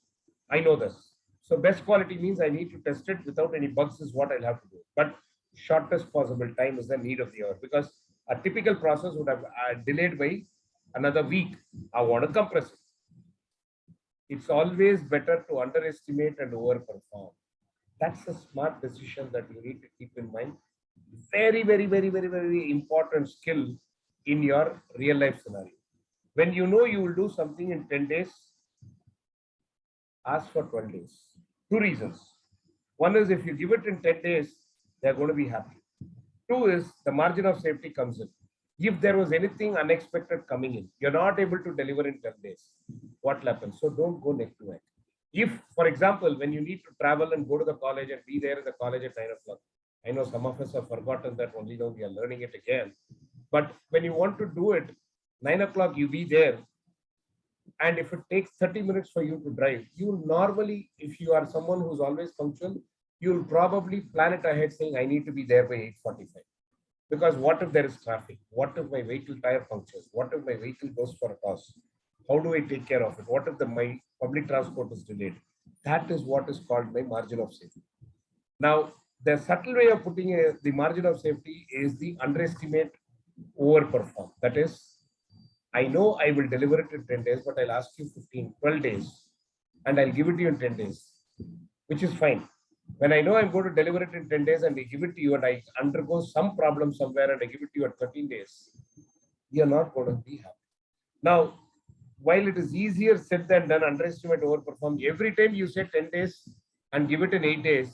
I know this. So best quality means I need to test it without any bugs is what I'll have to do. But shortest possible time is the need of the hour because a typical process would have delayed by another week. I want to compress it. It's always better to underestimate and overperform. That's a smart decision that you need to keep in mind. Very, very, very, very, very important skill in your real life scenario. When you know you will do something in 10 days, ask for 12 days. Two reasons. One is if you give it in 10 days, they're going to be happy. Two is the margin of safety comes in. If there was anything unexpected coming in, you're not able to deliver in 10 days. What happens? So don't go neck to neck. If, for example, when you need to travel and go to the college and be there in the college at 9 o'clock, I know some of us have forgotten that, only now we are learning it again. But when you want to do it, 9 o'clock, you be there. And if it takes 30 minutes for you to drive, you will normally, if you are someone who's always punctual, you'll probably plan it ahead saying, I need to be there by 8:45. Because what if there is traffic? What if my vehicle tire punctures? What if my vehicle goes for a toss? How do I take care of it? What if my public transport is delayed. That is what is called my margin of safety. Now, the subtle way of putting the margin of safety is the underestimate, overperform. That is, I know I will deliver it in 10 days, but I'll ask you 15, 12 days, and I'll give it to you in 10 days, which is fine. When I know I'm going to deliver it in 10 days and I give it to you and I undergo some problem somewhere and I give it to you at 13 days, you're not going to be happy. Now, while it is easier said than done, underestimate, overperform, every time you say 10 days and give it in 8 days,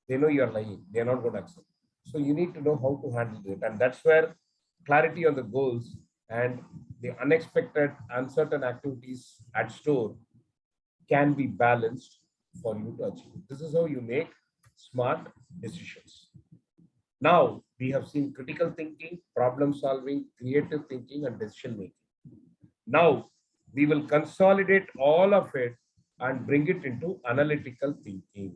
they know you're lying. They're not going to accept. So you need to know how to handle it. And that's where clarity on the goals and the unexpected, uncertain activities at store can be balanced for you to achieve. This is how you make smart decisions. Now, we have seen critical thinking, problem solving, creative thinking, and decision making. Now, we will consolidate all of it and bring it into analytical thinking.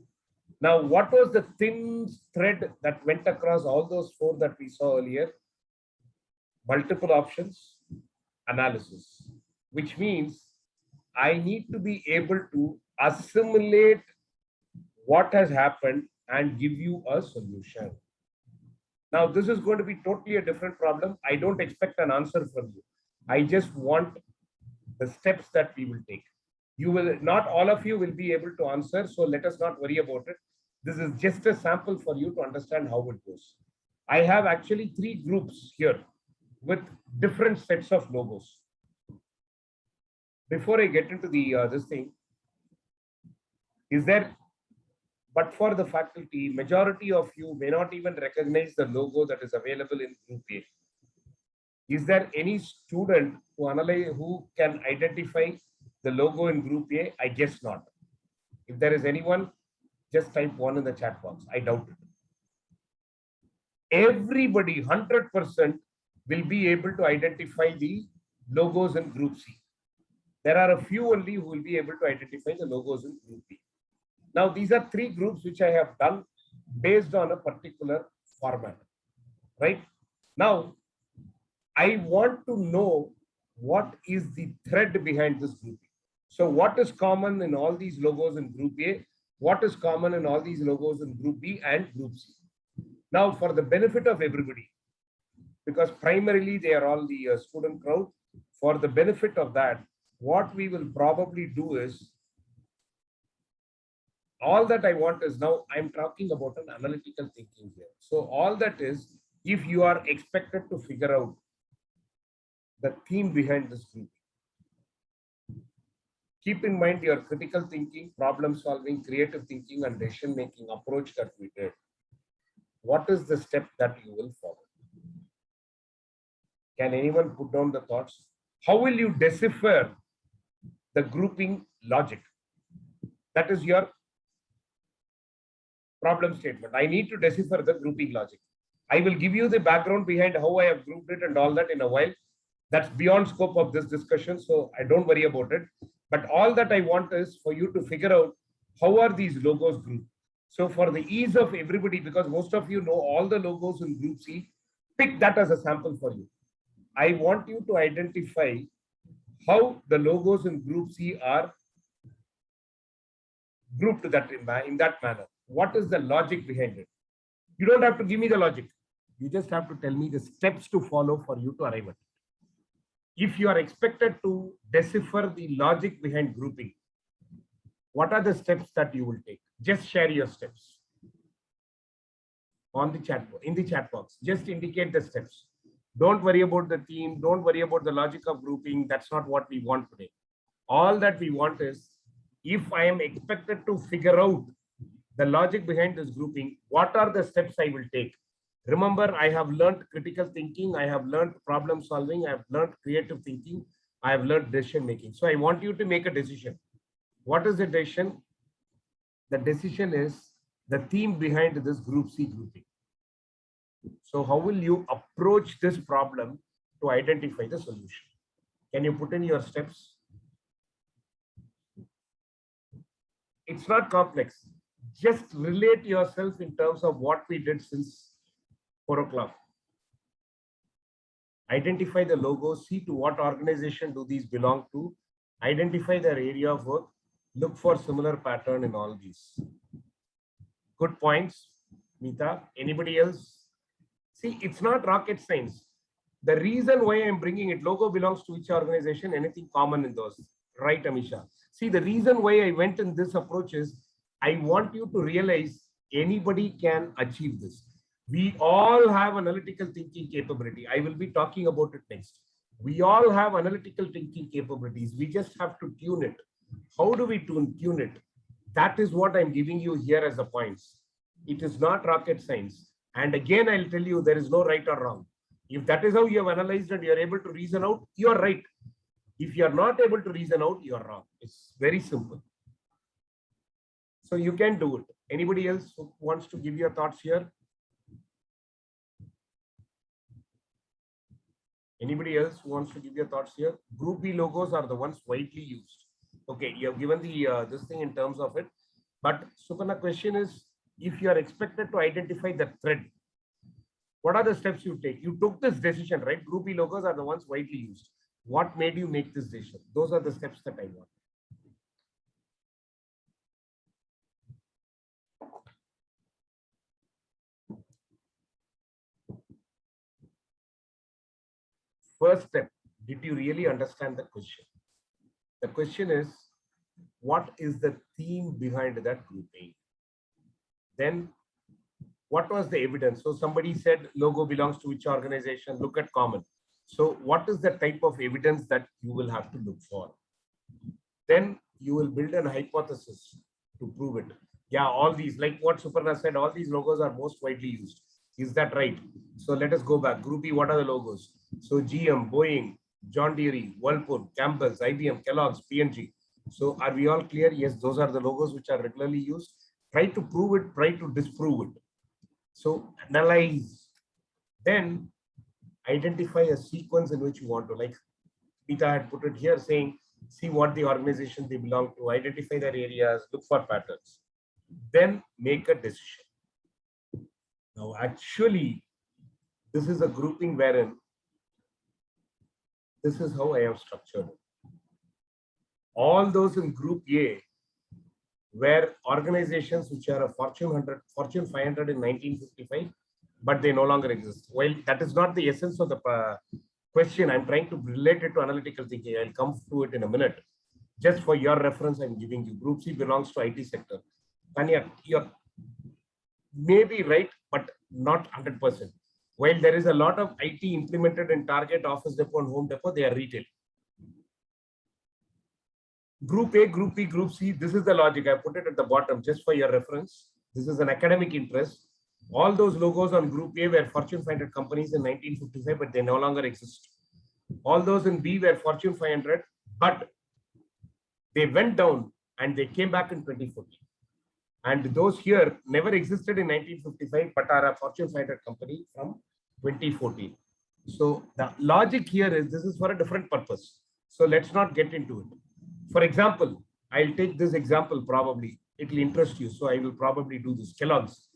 Now, what was the thin thread that went across all those four that we saw earlier? Multiple options, analysis, which means I need to be able to assimilate what has happened and give you a solution. Now, this is going to be totally a different problem. I don't expect an answer from you. I just want the steps that we will take. You will not, all of you will be able to answer. So let us not worry about it. This is just a sample for you to understand how it goes. I have actually 3 groups here with different sets of logos. Before I get into the this thing, is there, but for the faculty, majority of you may not even recognize the logo that is available in Group A. Is there any student who analyze, who can identify the logo in Group A? I guess not. If there is anyone, just type 1 in the chat box. I doubt it. Everybody, 100%, will be able to identify the logos in Group C. There are a few only who will be able to identify the logos in Group B. Now, these are 3 groups which I have done based on a particular format, right? Now, I want to know what is the thread behind this grouping. So what is common in all these logos in Group A? What is common in all these logos in Group B and Group C? Now, for the benefit of everybody, because primarily they are all the student crowd, for the benefit of that, what we will probably do is, all that I want is, now I'm talking about an analytical thinking here. So all that is, if you are expected to figure out the theme behind this group, keep in mind your critical thinking, problem solving, creative thinking, and decision making approach that we did. What is the step that you will follow? Can anyone put down the thoughts? How will you decipher the grouping logic? That is your problem statement. I need to decipher the grouping logic. I will give you the background behind how I have grouped it and all that in a while. That's beyond scope of this discussion, so I don't worry about it. But all that I want is for you to figure out how are these logos grouped. So for the ease of everybody, because most of you know all the logos in Group C, pick that as a sample for you. I want you to identify how the logos in Group C are grouped in that manner. What is the logic behind it? You don't have to give me the logic. You just have to tell me the steps to follow for you to arrive at it. If you are expected to decipher the logic behind grouping, what are the steps that you will take? Just share your steps on the chat, in the chat box. Just indicate the steps. Don't worry about the theme. Don't worry about the logic of grouping. That's not what we want today. All that we want is, if I am expected to figure out the logic behind this grouping, what are the steps I will take? Remember, I have learned critical thinking. I have learned problem solving. I have learned creative thinking. I have learned decision making. So I want you to make a decision. What is the decision? The decision is the theme behind this Group C grouping. So how will you approach this problem to identify the solution? Can you put in your steps? It's not complex. Just relate yourself in terms of what we did since 4 o'clock. Identify the logo, see to what organization do these belong to, identify their area of work, Look for similar pattern in all these. Good points, Meeta. Anybody else? See, it's not rocket science. The reason why I'm bringing it, logo belongs to which organization, anything common in those, right, Amisha? See, the reason why I went in this approach is I want you to realize anybody can achieve this. We all have analytical thinking capability. I will be talking about it next. We all have analytical thinking capabilities. We just have to tune it. How do we tune it? That is what I'm giving you here as the points. It is not rocket science. And again, I'll tell you, there is no right or wrong. If that is how you have analyzed and you're able to reason out, you're right. If you're not able to reason out, you're wrong. It's very simple. So you can do it. Anybody else who wants to give your thoughts here? Anybody else who wants to give your thoughts here? Group B logos are the ones widely used. Okay, you have given the this thing in terms of it. But Suparna, question is, if you are expected to identify the thread, what are the steps you take? You took this decision, right? Group B logos are the ones widely used. What made you make this decision? Those are the steps that I want. First step, did you really understand the question? The question is, what is the theme behind that grouping? Then, what was the evidence? So somebody said logo belongs to which organization? Look at common. So what is the type of evidence that you will have to look for? Then you will build an hypothesis to prove it. Yeah, all these, like what Suparna said, all these logos are most widely used. Is that right? So let us go back. Group E, what are the logos? So GM, Boeing, John Deere, Whirlpool, Campbell's, IBM, Kellogg's, P&G. So are we all clear? Yes, those are the logos which are regularly used. Try to prove it, try to disprove it. So analyze. Then identify a sequence in which you want to, like Peter had put it here, saying, see what the organization they belong to, identify their areas, look for patterns, then make a decision. Now, actually, this is a grouping wherein this is how I have structured it. All those in Group A were organizations which are a Fortune 100, Fortune 500 in 1955, but they no longer exist. Well, that is not the essence of the question. I'm trying to relate it to analytical thinking. I'll come to it in a minute. Just for your reference, I'm giving you. Group C belongs to IT sector. Tanya, you're maybe right, but not 100%. While there is a lot of IT implemented in Target, Office Depot, and Home Depot, they are retail. Group A, Group B, Group C, this is the logic. I put it at the bottom just for your reference. This is an academic interest. All those logos on Group A were Fortune 500 companies in 1955, but they no longer exist. All those in B were Fortune 500, but they went down and they came back in 2014. And those here never existed in 1955, but are a Fortune 500 company from 2014. So the logic here is this is for a different purpose. So let's not get into it. For example, I'll take this example probably. It will interest you. So I will probably do this. Kellogg's.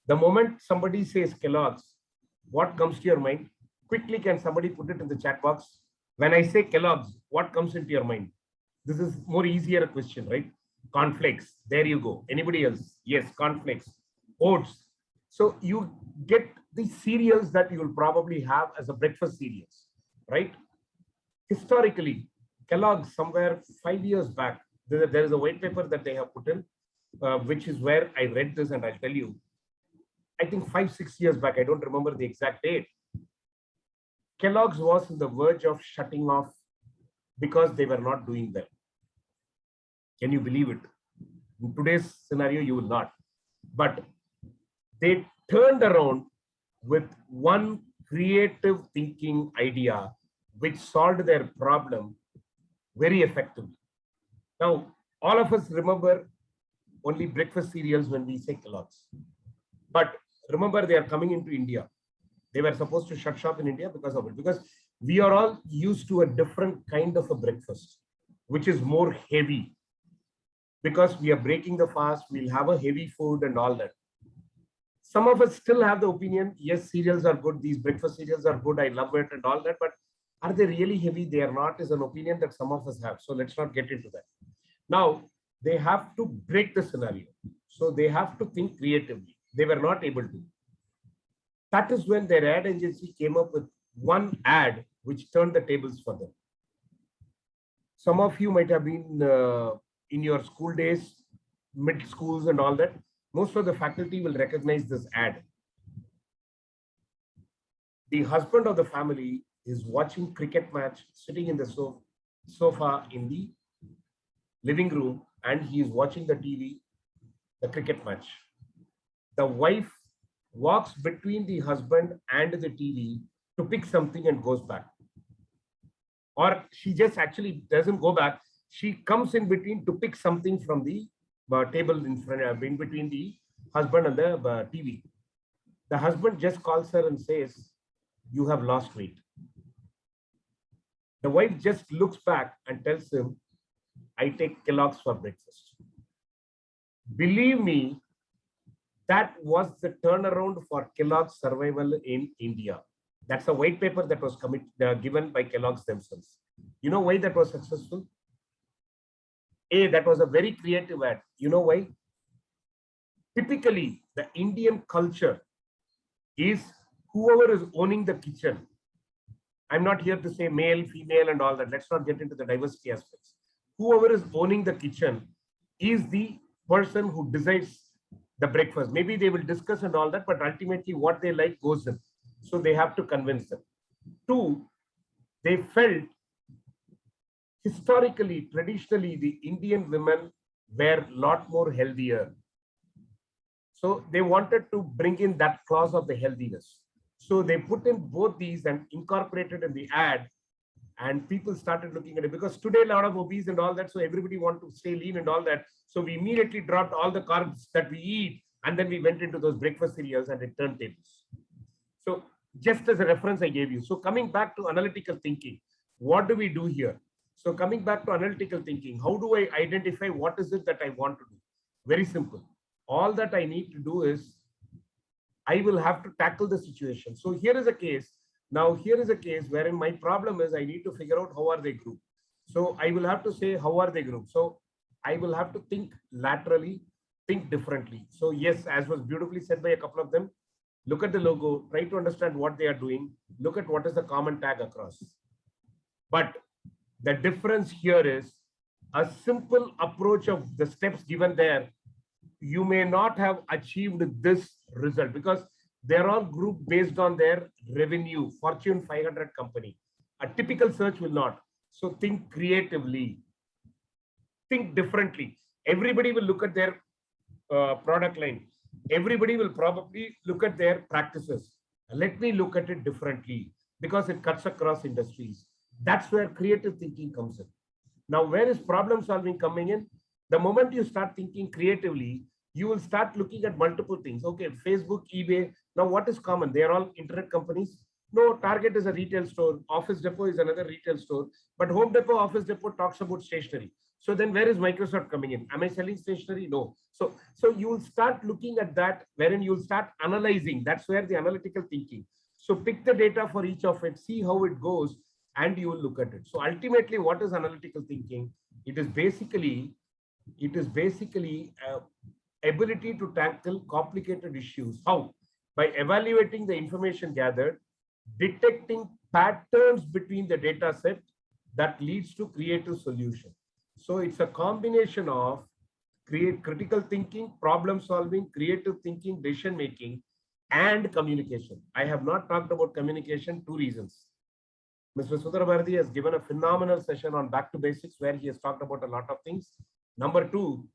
The moment somebody says Kellogg's, what comes to your mind? Quickly, can somebody put it in the chat box? When I say Kellogg's, what comes into your mind? This is more easier question, right? Cornflakes. There you go. Anybody else? Yes, cornflakes. Oats. So you get the cereals that you will probably have as a breakfast cereals, right? Historically, Kellogg's somewhere 5 years back, there is a white paper that they have put in, which is where I read this, and I'll tell you, I think 5-6 years back, I don't remember the exact date, Kellogg's was on the verge of shutting off because they were not doing well. Can you believe it? In today's scenario, you will not. But they turned around with one creative thinking idea which solved their problem very effectively. Now, all of us remember only breakfast cereals when we say Kellogg's. But remember, they are coming into India. They were supposed to shut shop in India because of it. Because we are all used to a different kind of a breakfast, which is more heavy. Because we are breaking the fast, we'll have a heavy food and all that. Some of us still have the opinion, yes, cereals are good, these breakfast cereals are good, I love it and all that, but are they really heavy? They are not, is an opinion that some of us have. So let's not get into that. Now, they have to break the scenario. So they have to think creatively. They were not able to. That is when their ad agency came up with one ad which turned the tables for them. Some of you might have been in your school days, mid schools and all that. Most of the faculty will recognize this ad. The husband of the family is watching cricket match, sitting in the sofa in the living room, and he is watching the TV, the cricket match. The wife walks between the husband and the TV to pick something and goes back. Or she just actually doesn't go back. She comes in between to pick something from the table in front, in between the husband and the TV. The husband just calls her and says, "You have lost weight." The wife just looks back and tells him, "I take Kellogg's for breakfast." Believe me, that was the turnaround for Kellogg's survival in India. That's a white paper that was given by Kellogg's themselves. You know why that was successful? That was a very creative ad. You know why? Typically, the Indian culture is whoever is owning the kitchen. I'm not here to say male, female, and all that. Let's not get into the diversity aspects. Whoever is owning the kitchen is the person who decides the breakfast. Maybe they will discuss and all that, but ultimately what they like goes in. So they have to convince them. Two, they felt historically, traditionally, the Indian women were a lot more healthier. So they wanted to bring in that clause of the healthiness. So they put in both these and incorporated in the ad, and people started looking at it, because today a lot of obese and all that, so everybody want to stay lean and all that. So we immediately dropped all the carbs that we eat, and then we went into those breakfast cereals and it turned tables. So just as a reference I gave you. So coming back to analytical thinking, what do we do here? So coming back to analytical thinking, how do I identify what is it that I want to do? Very simple. All that I need to do is I will have to tackle the situation. So here is a case. Now here is a case wherein my problem is I need to figure out how are they grouped. So I will have to say, how are they grouped? So I will have to think laterally, think differently. So yes, as was beautifully said by a couple of them, look at the logo, try to understand what they are doing, look at what is the common tag across. But the difference here is a simple approach of the steps given there. You may not have achieved this result because they're all grouped based on their revenue, Fortune 500 company. A typical search will not. So think creatively, think differently. Everybody will look at their product line. Everybody will probably look at their practices. Let me look at it differently because it cuts across industries. That's where creative thinking comes in. Now, where is problem solving coming in? The moment you start thinking creatively, you will start looking at multiple things. Okay, Facebook, eBay. Now, what is common? They are all internet companies. No, Target is a retail store. Office Depot is another retail store. But Home Depot, Office Depot talks about stationery. So then where is Microsoft coming in? Am I selling stationery? No. So you will start looking at that, wherein you will start analyzing. That's where the analytical thinking. So pick the data for each of it, see how it goes, and you will look at it. So ultimately, what is analytical thinking? It is basically ability to tackle complicated issues. How? By evaluating the information gathered, detecting patterns between the data set that leads to creative solution. So it's a combination of critical thinking, problem solving, creative thinking, decision making, and communication. I have not talked about communication, two reasons. Mr. Sundar Bharati has given a phenomenal session on back to basics where he has talked about a lot of things. Number two,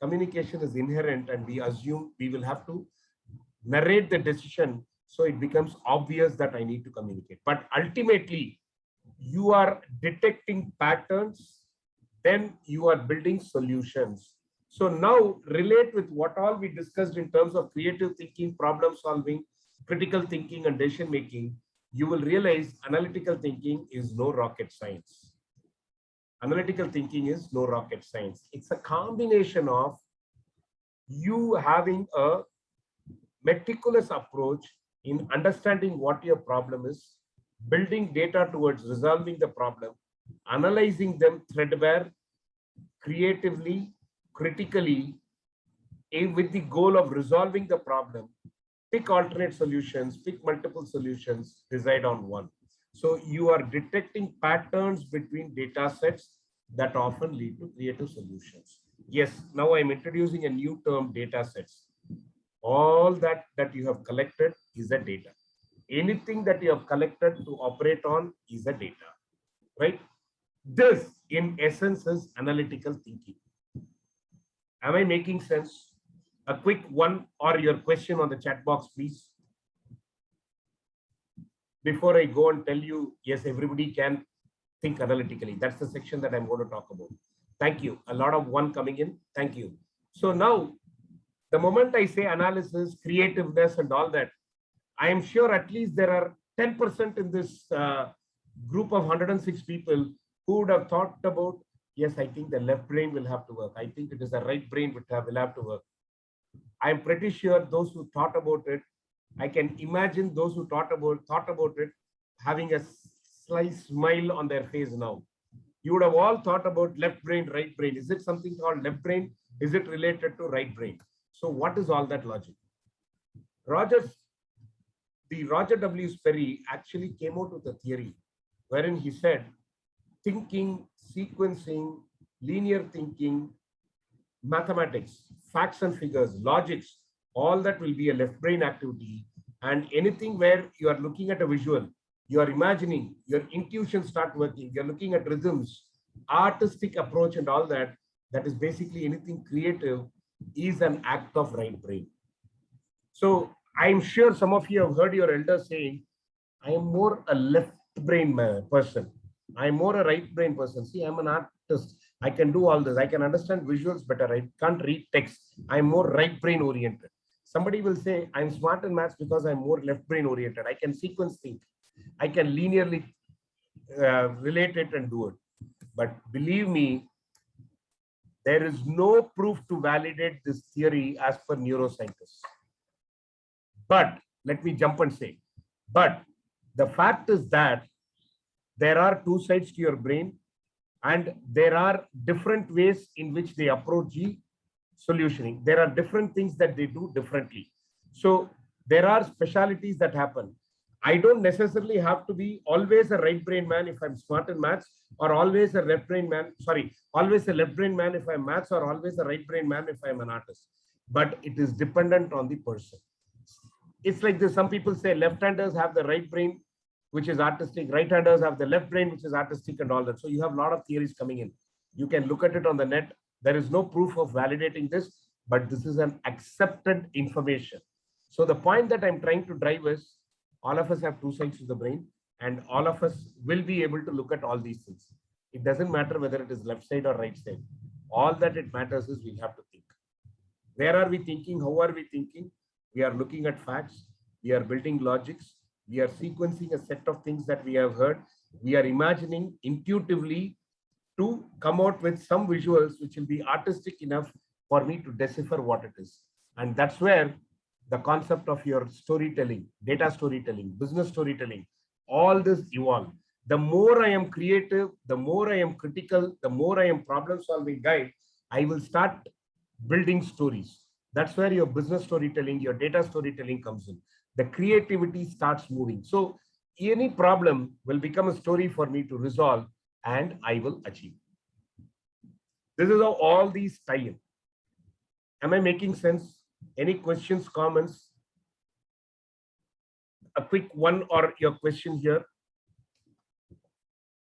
communication is inherent and we assume we will have to narrate the decision so it becomes obvious that I need to communicate. But ultimately, you are detecting patterns, then you are building solutions. So now relate with what all we discussed in terms of creative thinking, problem solving, critical thinking, and decision making. You will realize analytical thinking is no rocket science. Analytical thinking is no rocket science. It's a combination of you having a meticulous approach in understanding what your problem is, building data towards resolving the problem, analyzing them threadbare, creatively, critically with the goal of resolving the problem, pick alternate solutions, pick multiple solutions, decide on one. So you are detecting patterns between data sets that often lead to creative solutions. Yes, now I'm introducing a new term, data sets. All that you have collected is a data. Anything that you have collected to operate on is a data, right? This in essence is analytical thinking. Am I making sense? A quick one or your question on the chat box, please. Before I go and tell you, yes, everybody can think analytically. That's the section that I'm going to talk about. Thank you. A lot of one coming in. Thank you. So now, the moment I say analysis, creativeness, and all that, I am sure at least there are 10% in this group of 106 people who would have thought about, yes, I think the left brain will have to work. I think it is the right brain will have to work. I'm pretty sure those who thought about it, I can imagine those who thought about it having a slight smile on their face now. You would have all thought about left brain, right brain. Is it something called left brain? Is it related to right brain? So what is all that logic? Roger W. Sperry actually came out with a theory wherein he said thinking, sequencing, linear thinking, mathematics, facts and figures, logics, all that will be a left brain activity. And anything where you are looking at a visual, you are imagining, your intuition start working, you're looking at rhythms, artistic approach and all that, that is basically anything creative is an act of right brain. So I'm sure some of you have heard your elders saying, I am more a left brain person. I'm more a right brain person. See, I'm an artist. I can do all this. I can understand visuals better. I can't read text. I'm more right brain oriented. Somebody will say, I'm smart in maths because I'm more left brain oriented. I can sequence think. I can linearly relate it and do it. But believe me, there is no proof to validate this theory as per neuroscientists. But let me jump and say, but the fact is that there are two sides to your brain and there are different ways in which they approach the solutioning. There are different things that they do differently. So there are specialities that happen. I don't necessarily have to be always a right brain man if I'm smart in maths, or always a left brain man, always a left brain man if I'm maths, or always a right brain man if I'm an artist. But it is dependent on the person. It's like this. Some people say left-handers have the right brain, which is artistic. Right-handers have the left brain, which is artistic and all that. So you have a lot of theories coming in. You can look at it on the net. There is no proof of validating this, but this is an accepted information. So the point that I'm trying to drive is all of us have two sides of the brain and all of us will be able to look at all these things. It doesn't matter whether it is left side or right side. All that it matters is we have to think. Where are we thinking? How are we thinking? We are looking at facts. We are building logics. We are sequencing a set of things that we have heard. We are imagining intuitively to come out with some visuals which will be artistic enough for me to decipher what it is. And that's where the concept of your storytelling, data storytelling, business storytelling, all this evolve. The more I am creative, the more I am critical, the more I am problem solving guy, I will start building stories. That's where your business storytelling, your data storytelling comes in. The creativity starts moving. So any problem will become a story for me to resolve and I will achieve. This is how all these tie in. Am I making sense? Any questions, comments? A quick one or your question here.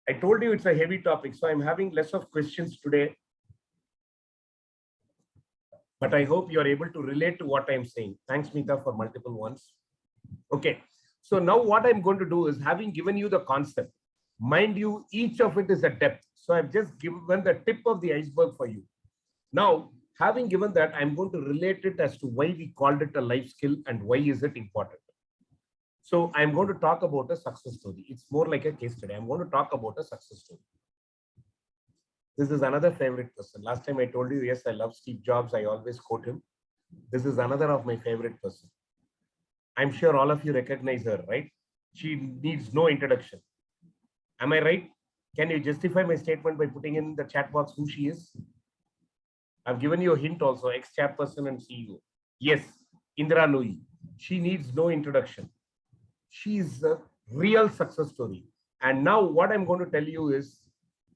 I told you it's a heavy topic, so I'm having less of questions today. But I hope you are able to relate to what I'm saying. Thanks, Meeta, for multiple ones. Okay, so now what I'm going to do is, having given you the concept, mind you, each of it is a depth. So I've just given the tip of the iceberg for you. Now, having given that, I'm going to relate it as to why we called it a life skill and why is it important. So I'm going to talk about a success story. It's more like a case study. I'm going to talk about a success story. This is another favorite person. Last time I told you, yes, I love Steve Jobs. I always quote him. This is another of my favorite person. I'm sure all of you recognize her, right? She needs no introduction. Am I right? Can you justify my statement by putting in the chat box who she is? I've given you a hint also, ex-chairperson and CEO. Yes, Indra Nooyi. She needs no introduction. She is a real success story. And now what I'm going to tell you is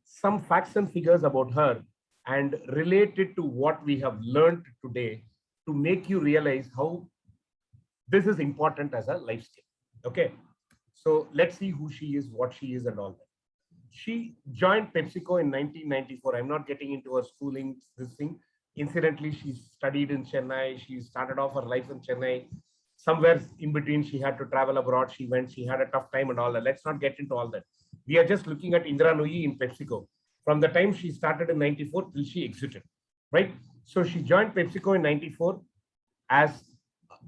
some facts and figures about her and related to what we have learned today to make you realize how this is important as a life skill. Okay. So let's see who she is, what she is, and all that. She joined PepsiCo in 1994. I'm not getting into her schooling, this thing. Incidentally, she studied in Chennai. She started off her life in Chennai. Somewhere in between, she had to travel abroad. She went, she had a tough time and all that. Let's not get into all that. We are just looking at Indra Nooyi in PepsiCo. From the time she started in 94 till she exited, right? So she joined PepsiCo in 94 as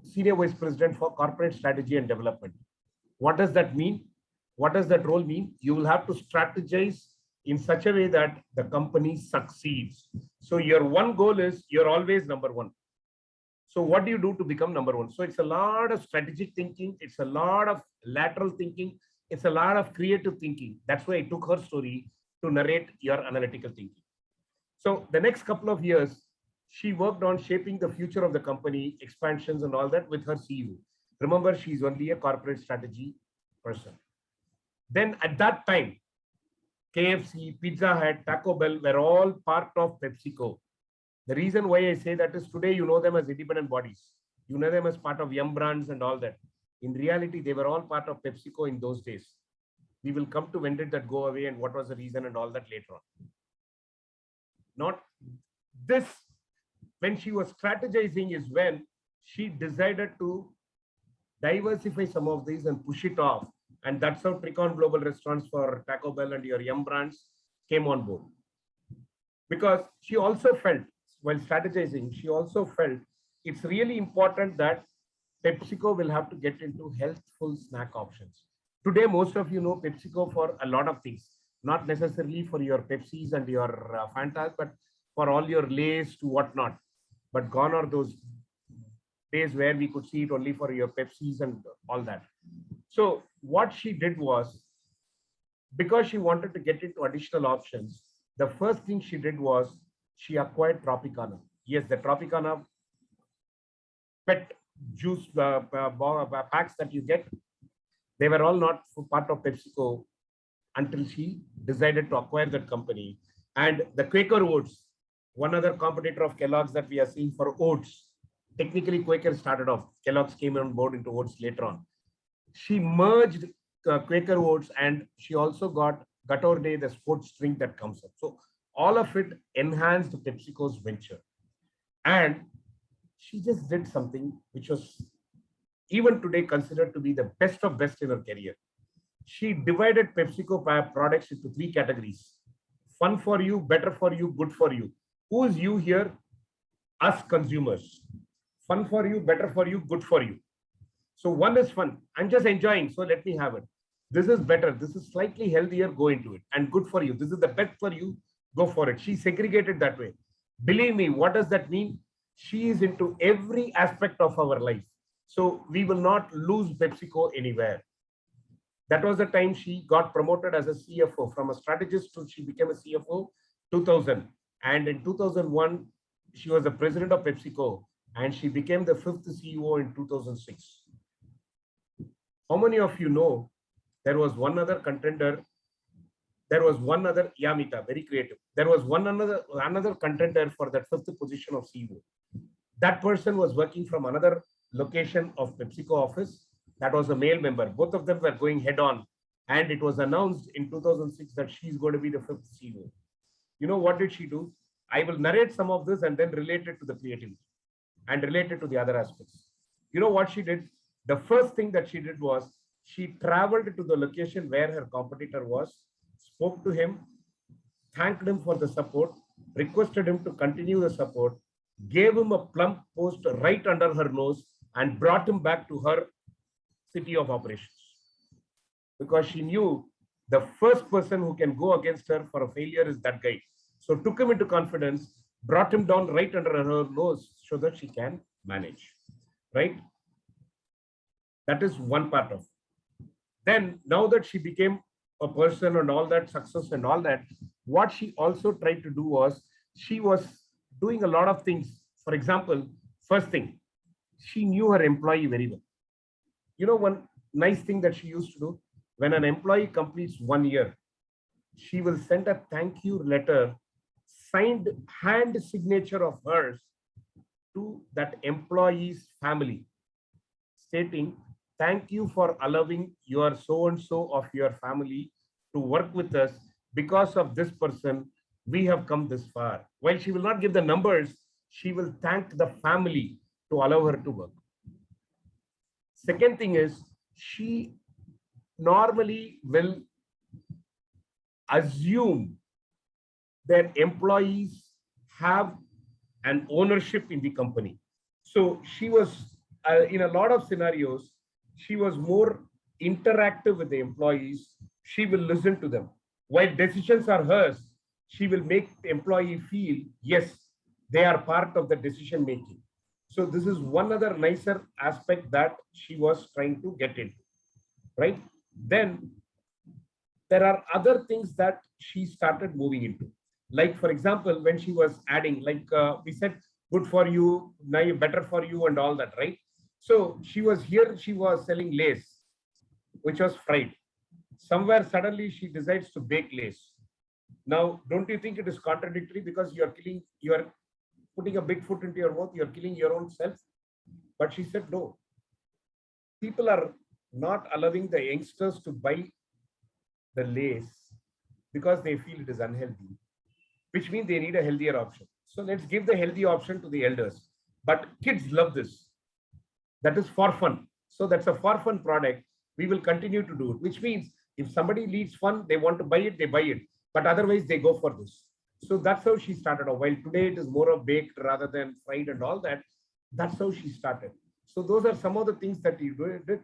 Senior Vice President for Corporate Strategy and Development. What does that mean? What does that role mean? You will have to strategize in such a way that the company succeeds. So your one goal is you're always number one. So what do you do to become number one? So it's a lot of strategic thinking. It's a lot of lateral thinking. It's a lot of creative thinking. That's why I took her story to narrate your analytical thinking. So the next couple of years, she worked on shaping the future of the company, expansions and all that with her CEO. Remember, she's only a corporate strategy person. Then at that time, KFC, Pizza Hut, Taco Bell were all part of PepsiCo. The reason why I say that is today you know them as independent bodies. You know them as part of Yum Brands and all that. In reality, they were all part of PepsiCo in those days. We will come to when did that go away and what was the reason and all that later on. Not this, when she was strategizing is when she decided to diversify some of these and push it off. And that's how Tricon Global Restaurants for Taco Bell and your Yum Brands came on board. Because she also felt, while strategizing, she also felt it's really important that PepsiCo will have to get into healthful snack options. Today, most of you know PepsiCo for a lot of things, not necessarily for your Pepsis and your Fantas, but for all your Lays to whatnot. But gone are those days where we could see it only for your Pepsis and all that. So what she did was, because she wanted to get into additional options, the first thing she did was she acquired Tropicana. Yes, the Tropicana pet juice packs that you get, they were all not part of PepsiCo until she decided to acquire that company. And the Quaker Oats, one other competitor of Kellogg's that we are seeing for oats. Technically, Quaker started off. Kellogg's came on board into oats later on. She merged Quaker Oats and she also got Gatorade, the sports drink that comes up. So all of it enhanced PepsiCo's venture. And she just did something which was even today considered to be the best of best in her career. She divided PepsiCo products into 3 categories: fun for you, better for you, good for you. Who is you here? Us consumers. Fun for you, better for you, good for you. So one is fun. I'm just enjoying, so let me have it. This is better. This is slightly healthier, go into it. And good for you. This is the best for you, go for it. She segregated that way. Believe me, what does that mean? She is into every aspect of our life. So we will not lose PepsiCo anywhere. That was the time she got promoted as a CFO. From a strategist to she became a CFO 2000. And in 2001, she was the president of PepsiCo and she became the 5th CEO in 2006. How many of you know there was one other contender? There was one other, Yamita, very creative. There was another contender for that 5th position of CEO. That person was working from another location of PepsiCo office. That was a male member. Both of them were going head on. And it was announced in 2006 that she's going to be the 5th CEO. You know what did she do? I will narrate some of this and then relate it to the creativity and relate it to the other aspects. You know what she did? The first thing that she did was she traveled to the location where her competitor was, spoke to him, thanked him for the support, requested him to continue the support, gave him a plump post right under her nose, and brought him back to her city of operations. Because she knew the first person who can go against her for a failure is that guy. So took him into confidence, brought him down right under her nose so that she can manage, right? That is one part of it. Then now that she became a person and all that success and all that, what she also tried to do was she was doing a lot of things. For example, first thing, she knew her employee very well. You know, one nice thing that she used to do, when an employee completes 1 year, she will send a thank you letter, signed hand signature of hers to that employee's family, stating, thank you for allowing your so and so of your family to work with us. Because of this person, we have come this far. While she will not give the numbers, she will thank the family to allow her to work. Second thing is, she normally will assume that employees have an ownership in the company. So she was, in a lot of scenarios, she was more interactive with the employees. She will listen to them. While decisions are hers, she will make the employee feel, yes, they are part of the decision making. So this is one other nicer aspect that she was trying to get into, right? Then there are other things that she started moving into. Like, for example, when she was adding, like we said, good for you, now better for you, and all that, right? So she was here, she was selling lace, which was fried. Somewhere suddenly she decides to bake lace. Now, don't you think it is contradictory, because you are putting a big foot into your mouth, you're killing your own self? But she said, no, people are not allowing the youngsters to buy the lace because they feel it is unhealthy, which means they need a healthier option. So let's give the healthy option to the elders. But kids love this. That is for fun. So that's a for fun product. We will continue to do it, which means if somebody leads fun, they want to buy it, they buy it. But otherwise, they go for this. So that's how she started off. While today it is more of baked rather than fried and all that, that's how she started. So those are some of the things that you did.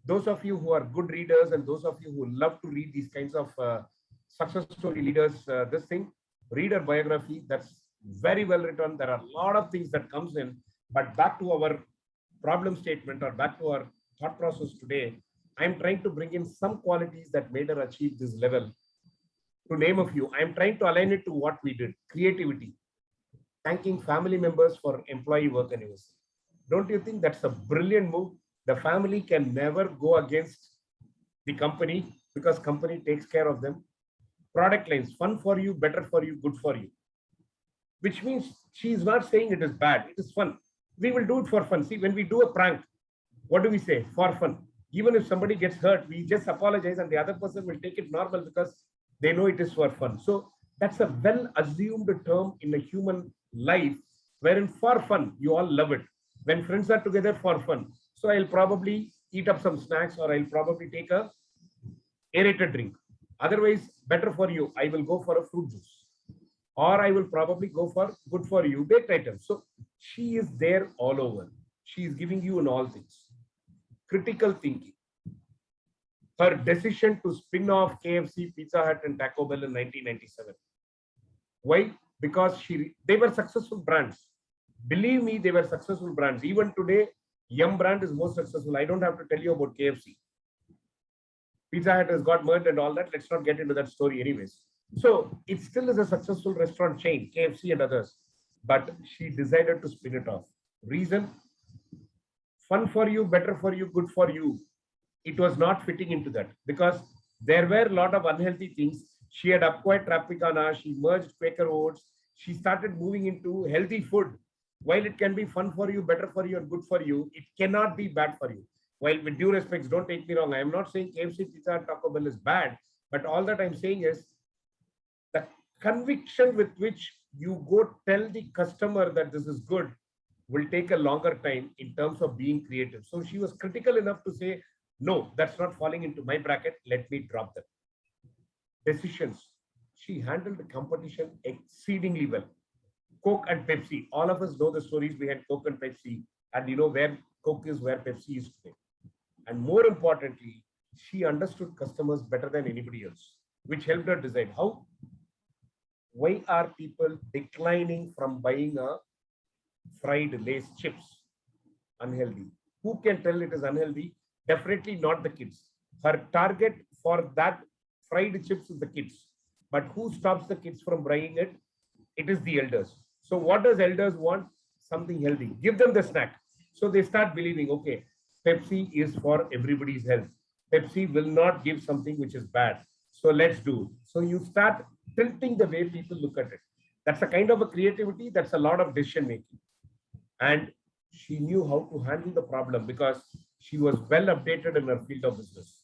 Those of you who are good readers and those of you who love to read these kinds of success story leaders, this thing, reader biography, that's very well written. There are a lot of things that comes in. But back to our problem statement, or back to our thought process today, I'm trying to bring in some qualities that made her achieve this level. To name a few, I'm trying to align it to what we did. Creativity, thanking family members for employee work anniversary. Don't you think that's a brilliant move? The family can never go against the company because company takes care of them. Product lines, fun for you, better for you, good for you. Which means she is not saying it is bad, it is fun. We will do it for fun. See, when we do a prank, what do we say? For fun. Even if somebody gets hurt, we just apologize and the other person will take it normal because they know it is for fun. So that's a well assumed term in a human life, wherein for fun, you all love it. When friends are together for fun. So I'll probably eat up some snacks, or I'll probably take a aerated drink. Otherwise, better for you, I will go for a fruit juice, or I will probably go for good for you baked items. So she is there all over. She is giving you in all things. Critical thinking. Her decision to spin off KFC, Pizza Hut, and Taco Bell in 1997. Why? Because they were successful brands. Believe me, they were successful brands. Even today, Yum brand is more successful. I don't have to tell you about KFC. Pizza Hut has got merged and all that. Let's not get into that story anyways. So it still is a successful restaurant chain, KFC and others. But she decided to spin it off. Reason? Fun for you, better for you, good for you. It was not fitting into that because there were a lot of unhealthy things. She had acquired Tropicana. She merged Quaker Oats. She started moving into healthy food. While it can be fun for you, better for you, and good for you, it cannot be bad for you. While with due respects, don't take me wrong. I am not saying KFC, Pizza, and Taco Bell is bad, but all that I'm saying is the conviction with which you go tell the customer that this is good will take a longer time in terms of being creative. So she was critical enough to say, no, that's not falling into my bracket. Let me drop them. Decisions. She handled the competition exceedingly well. Coke and Pepsi. All of us know the stories behind Coke and Pepsi, and you know where Coke is, where Pepsi is today. And more importantly, she understood customers better than anybody else, which helped her decide how. Why are people declining from buying a fried Lay's chips? Unhealthy. Who can tell it is unhealthy? Definitely not the kids. Her target for that fried chips is the kids. But who stops the kids from buying it? It is the elders. So what does elders want? Something healthy. Give them the snack. So they start believing, okay, Pepsi is for everybody's health. Pepsi will not give something which is bad. So let's do. So you start tilting the way people look at it. That's a kind of a creativity. That's a lot of decision making. And she knew how to handle the problem because she was well updated in her field of business.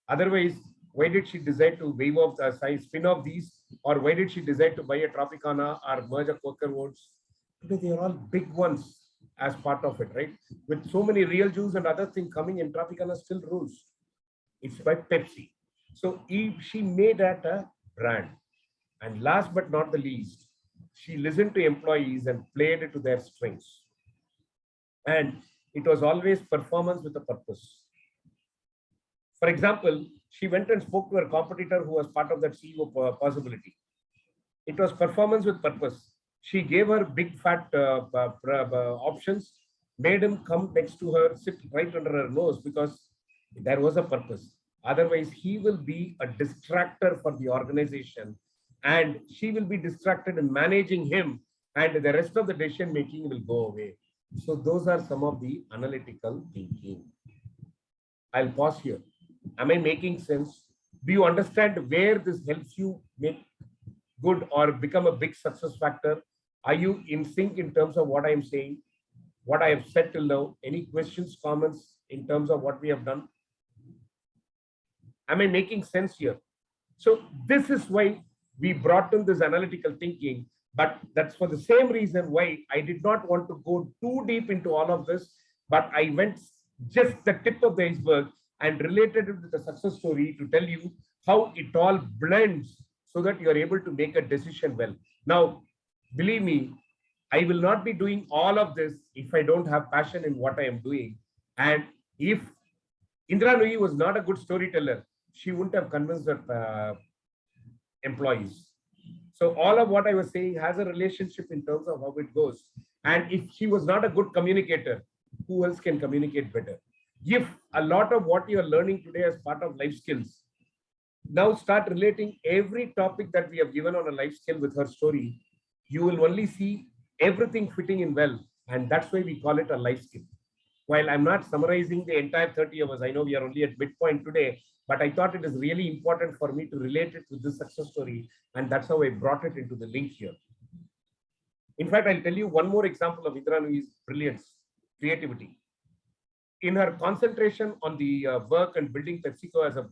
Otherwise, why did she decide to waive off the spin off these, or why did she decide to buy a Tropicana or merge a Quaker Oats? Today they are all big ones as part of it, right? With so many real juice and other things coming in, Tropicana still rules. It's by Pepsi. So she made that a brand. And last but not the least, she listened to employees and played it to their strengths. And it was always performance with a purpose. For example, she went and spoke to her competitor who was part of that CEO possibility. It was performance with purpose. She gave her big fat options, made him come next to her, sit right under her nose because there was a purpose. Otherwise, he will be a distractor for the organization and she will be distracted in managing him and the rest of the decision making will go away. So those are some of the analytical thinking. I'll pause here. Am I making sense? Do you understand where this helps you make good or become a big success factor? Are you in sync in terms of what I am saying, what I have said till now? Any questions, comments in terms of what we have done? Am I making sense here? So this is why we brought in this analytical thinking, but that's for the same reason why I did not want to go too deep into all of this, but I went just the tip of the iceberg and related it with a success story to tell you how it all blends so that you are able to make a decision well. Now, believe me, I will not be doing all of this if I don't have passion in what I am doing. And if Indra Nooyi was not a good storyteller, she wouldn't have convinced her employees. So all of what I was saying has a relationship in terms of how it goes. And if she was not a good communicator, who else can communicate better? If a lot of what you are learning today as part of life skills, now start relating every topic that we have given on a life skill with her story, you will only see everything fitting in well. And that's why we call it a life skill. While I'm not summarizing the entire 30 hours, I know we are only at midpoint today, but I thought it is really important for me to relate it with this success story. And that's how I brought it into the link here. In fact, I'll tell you one more example of Indra Nooyi's brilliance, creativity. In her concentration on the work and building PepsiCo as a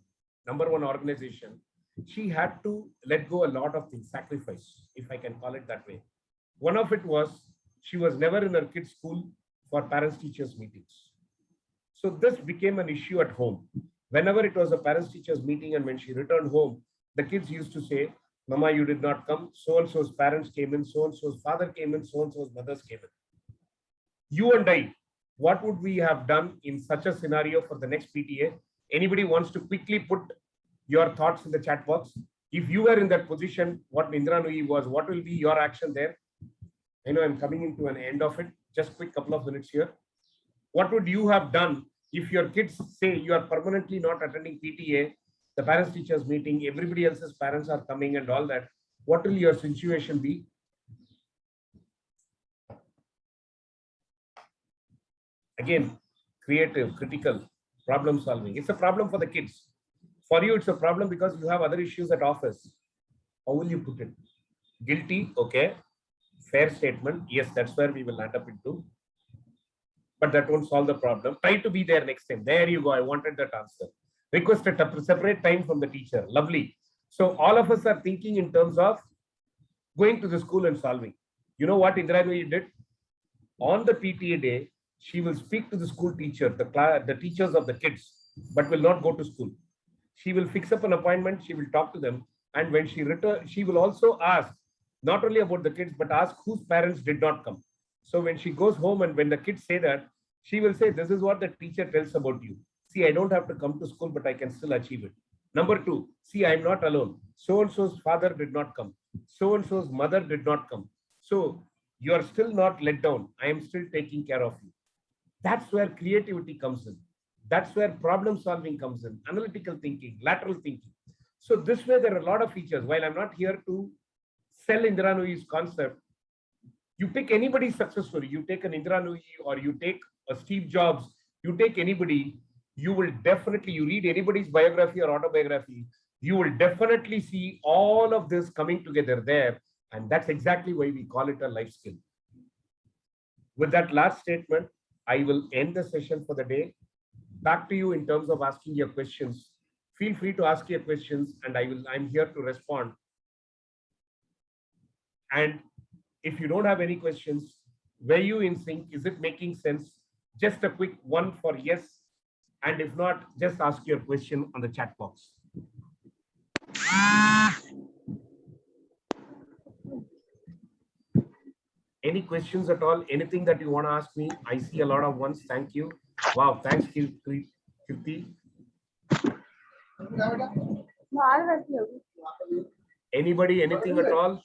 #1 organization, she had to let go a lot of things, sacrifice, if I can call it that way. One of it was she was never in her kids' school for parents-teachers meetings. So this became an issue at home. Whenever it was a parents-teachers meeting and when she returned home, the kids used to say, Mama, you did not come. So-and-so's parents came in, so-and-so's father came in, so-and-so's mothers came in. You and I, what would we have done in such a scenario for the next PTA? Anybody wants to quickly put your thoughts in the chat box? If you were in that position, what Indra Nooyi was, what will be your action there? I know I'm coming into an end of it. Just quick couple of minutes here. What would you have done if your kids say you are permanently not attending PTA, the parents teachers meeting, everybody else's parents are coming and all that? What will your situation be? Again, creative, critical, problem solving. It's a problem for the kids. For you, it's a problem because you have other issues at office. How will you put it? Guilty, okay. Fair statement. Yes, that's where we will land up into. But that won't solve the problem. Try to be there next time. There you go. I wanted that answer. Request a separate time from the teacher. Lovely. So all of us are thinking in terms of going to the school and solving. You know what Indra Nooyi did? On the PTA day, she will speak to the school teacher, the teachers of the kids, but will not go to school. She will fix up an appointment. She will talk to them. And when she returns, she will also ask not only about the kids, but ask whose parents did not come. So when she goes home and when the kids say that, she will say, this is what the teacher tells about you. See, I don't have to come to school, but I can still achieve it. Number 2, see, I'm not alone. So-and-so's father did not come. So-and-so's mother did not come. So you are still not let down. I am still taking care of you. That's where creativity comes in. That's where problem solving comes in, analytical thinking, lateral thinking. So this way, there are a lot of features. While I'm not here to sell Indra Nooyi's concept, You pick anybody's success story. You take an Indra Nooyi or you take a Steve Jobs. You take anybody. You will definitely, you read anybody's biography or autobiography, you will definitely see all of this coming together there. And that's exactly why we call it a life skill. With that last statement, I will end the session for the day. Back to you in terms of asking your questions. Feel free to ask your questions and I'm here to respond. And if you don't have any questions, were you in sync? Is it making sense? Just a quick one for yes. And if not, just ask your question on the chat box. Any questions at all? Anything that you want to ask me? I see a lot of ones. Thank you. Wow, thanks, Kirti. Anybody, anything at all?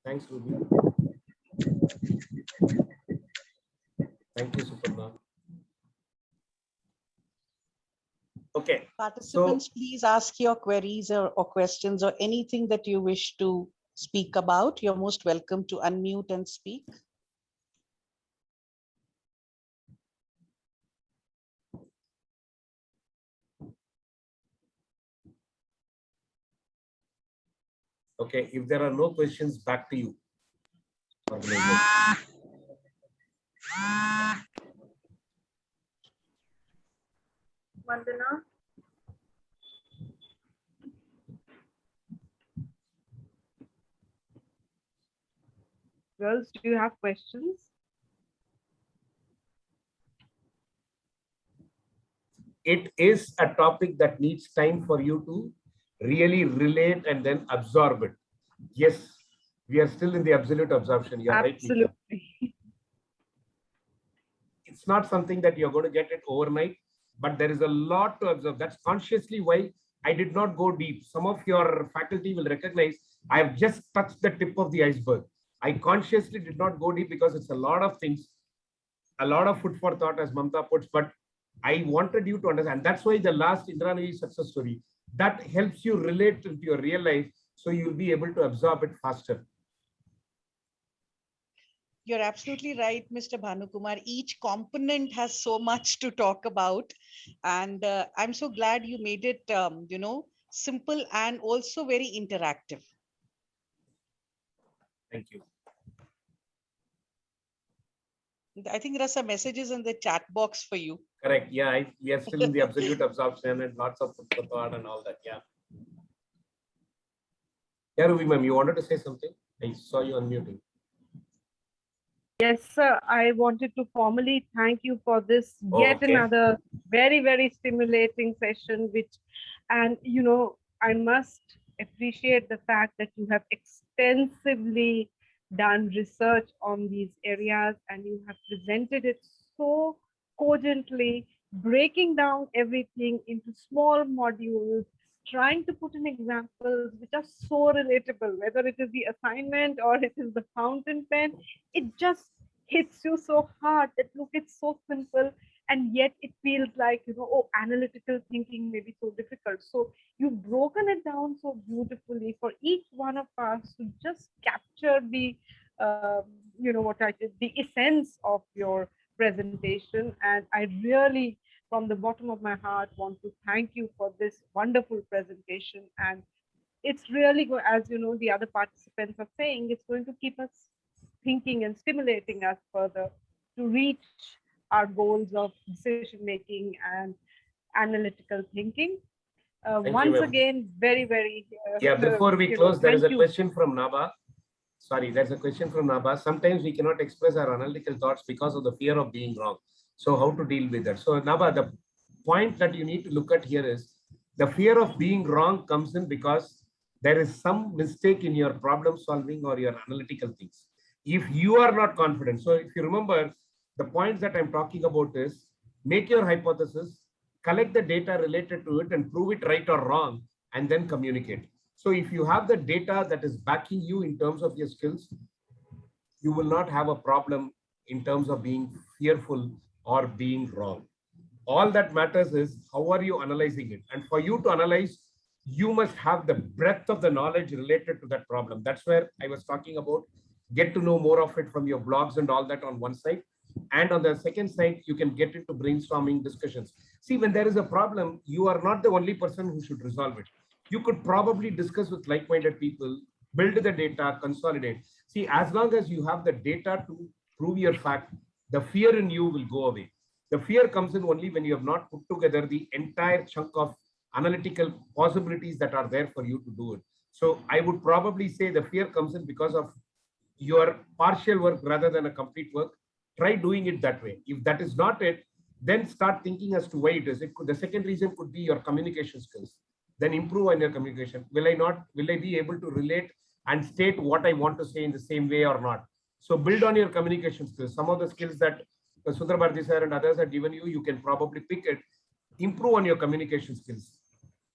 Thanks, Ruby. Thank you, Suparna. Okay. Participants, please ask your queries or questions or anything that you wish to speak about. You're most welcome to unmute and speak. Okay, if there are no questions, back to you. Vandana. Girls, do you have questions? It is a topic that needs time for you to really relate and then absorb it. Yes, we are still in the absolute absorption. You're right. Absolutely. It's not something that you're going to get it overnight, but there is a lot to observe. That's consciously why I did not go deep. Some of your faculty will recognize I have just touched the tip of the iceberg. I consciously did not go deep because it's a lot of things, a lot of food for thought, as Mamta puts, but I wanted you to understand. That's why the last Indra Nooyi success story, that helps you relate to your real life, so you'll be able to absorb it faster. You're absolutely right, Mr. Bhanukumar. Each component has so much to talk about. And I'm so glad you made it, simple and also very interactive. Thank you. I think there are some messages in the chat box for you. Correct. Yeah, we are still in the absolute absorption and lots of food for thought and all that. Yeah. Yeah, Ruby ma'am, you wanted to say something? I saw you unmuting. Yes, sir. I wanted to formally thank you for this yet another very, very stimulating session, and I must appreciate the fact that you have extensively done research on these areas and you have presented it so cogently, breaking down everything into small modules, trying to put in examples which are so relatable, whether it is the assignment or it is the fountain pen. It just hits you so hard that look, it's so simple, and yet it feels like, oh, analytical thinking may be so difficult. So you've broken it down so beautifully for each one of us to just capture the, the essence of your presentation. And I really, from the bottom of my heart, want to thank you for this wonderful presentation. And it's really, as you know, the other participants are saying, it's going to keep us thinking and stimulating us further to reach our goals of decision making and analytical thinking. Once again, very, very. Yeah, before we close, there is a question from Naba. Sorry, there's a question from Naba. Sometimes we cannot express our analytical thoughts because of the fear of being wrong. So how to deal with that? So Naba, the point that you need to look at here is the fear of being wrong comes in because there is some mistake in your problem solving or your analytical things. If you are not confident, so if you remember, the points that I'm talking about is make your hypothesis, collect the data related to it and prove it right or wrong, and then communicate. So if you have the data that is backing you in terms of your skills, you will not have a problem in terms of being fearful or being wrong. All that matters is how are you analyzing it? And for you to analyze, you must have the breadth of the knowledge related to that problem. That's where I was talking about. Get to know more of it from your blogs and all that on one side. And on the second side, you can get into brainstorming discussions. See, when there is a problem, you are not the only person who should resolve it. You could probably discuss with like-minded people, build the data, consolidate. See, as long as you have the data to prove your fact, the fear in you will go away. The fear comes in only when you have not put together the entire chunk of analytical possibilities that are there for you to do it. So I would probably say the fear comes in because of your partial work rather than a complete work. Try doing it that way. If that is not it, then start thinking as to why it is. The second reason could be your communication skills. Then improve on your communication. Will I be able to relate and state what I want to say in the same way or not? So build on your communication skills. Some of the skills that Sundar Bharati sir and others have given you, you can probably pick it. Improve on your communication skills.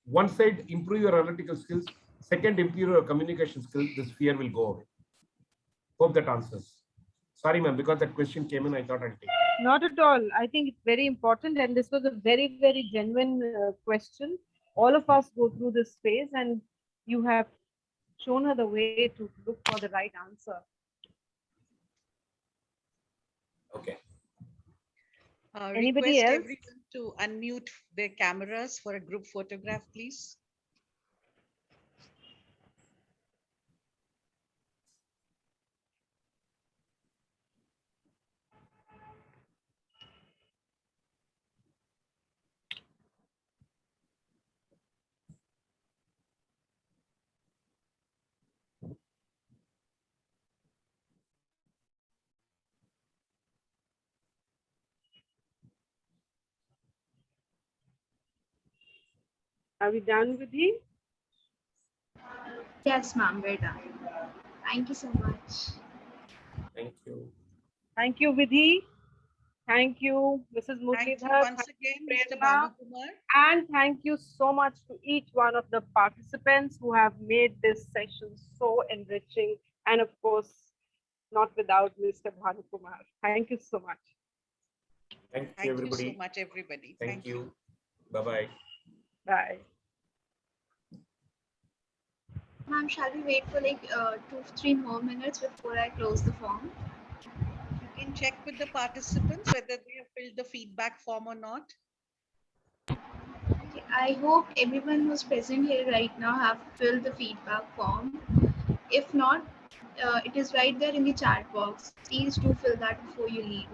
One side, improve your analytical skills. Second, improve your communication skills. This fear will go away. Hope that answers. Sorry, ma'am, because that question came in, I thought I'll take it. Not at all. I think it's very important, and this was a very, very genuine question. All of us go through this phase, and you have shown her the way to look for the right answer. Okay. Anybody Request else? everyone to unmute their cameras for a group photograph, please. Are we done with you? Yes, ma'am, we're done. Thank you so much. Thank you. Thank you, Vidhi. Thank you, Mrs. Thank you Muralidhar. once again, Mr. Prerna. Bhanukumar. And thank you so much to each one of the participants who have made this session so enriching. And of course, not without Mr. Bhanukumar. Thank you so much. Thank you, Thank you everybody. so much, everybody. Thank you. Bye-bye. Bye. Ma'am, shall we wait for like 2-3 more minutes before I close the form? You can check with the participants whether they have filled the feedback form or not. Okay, I hope everyone who's present here right now have filled the feedback form. If not, it is right there in the chat box. Please do fill that before you leave.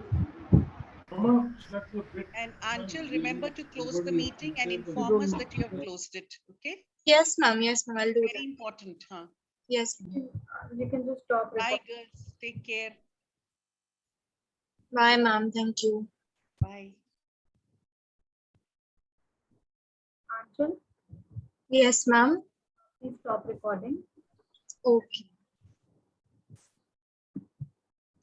And Anchal, remember to close the meeting and inform us that you have closed it. Okay? Yes, ma'am. Yes, ma'am. I'll do Very that. important, huh? Yes. You can just stop Bye, girls. Take care. Bye, ma'am. Thank you. Bye. Anshul, Yes, ma'am. please stop recording. Okay.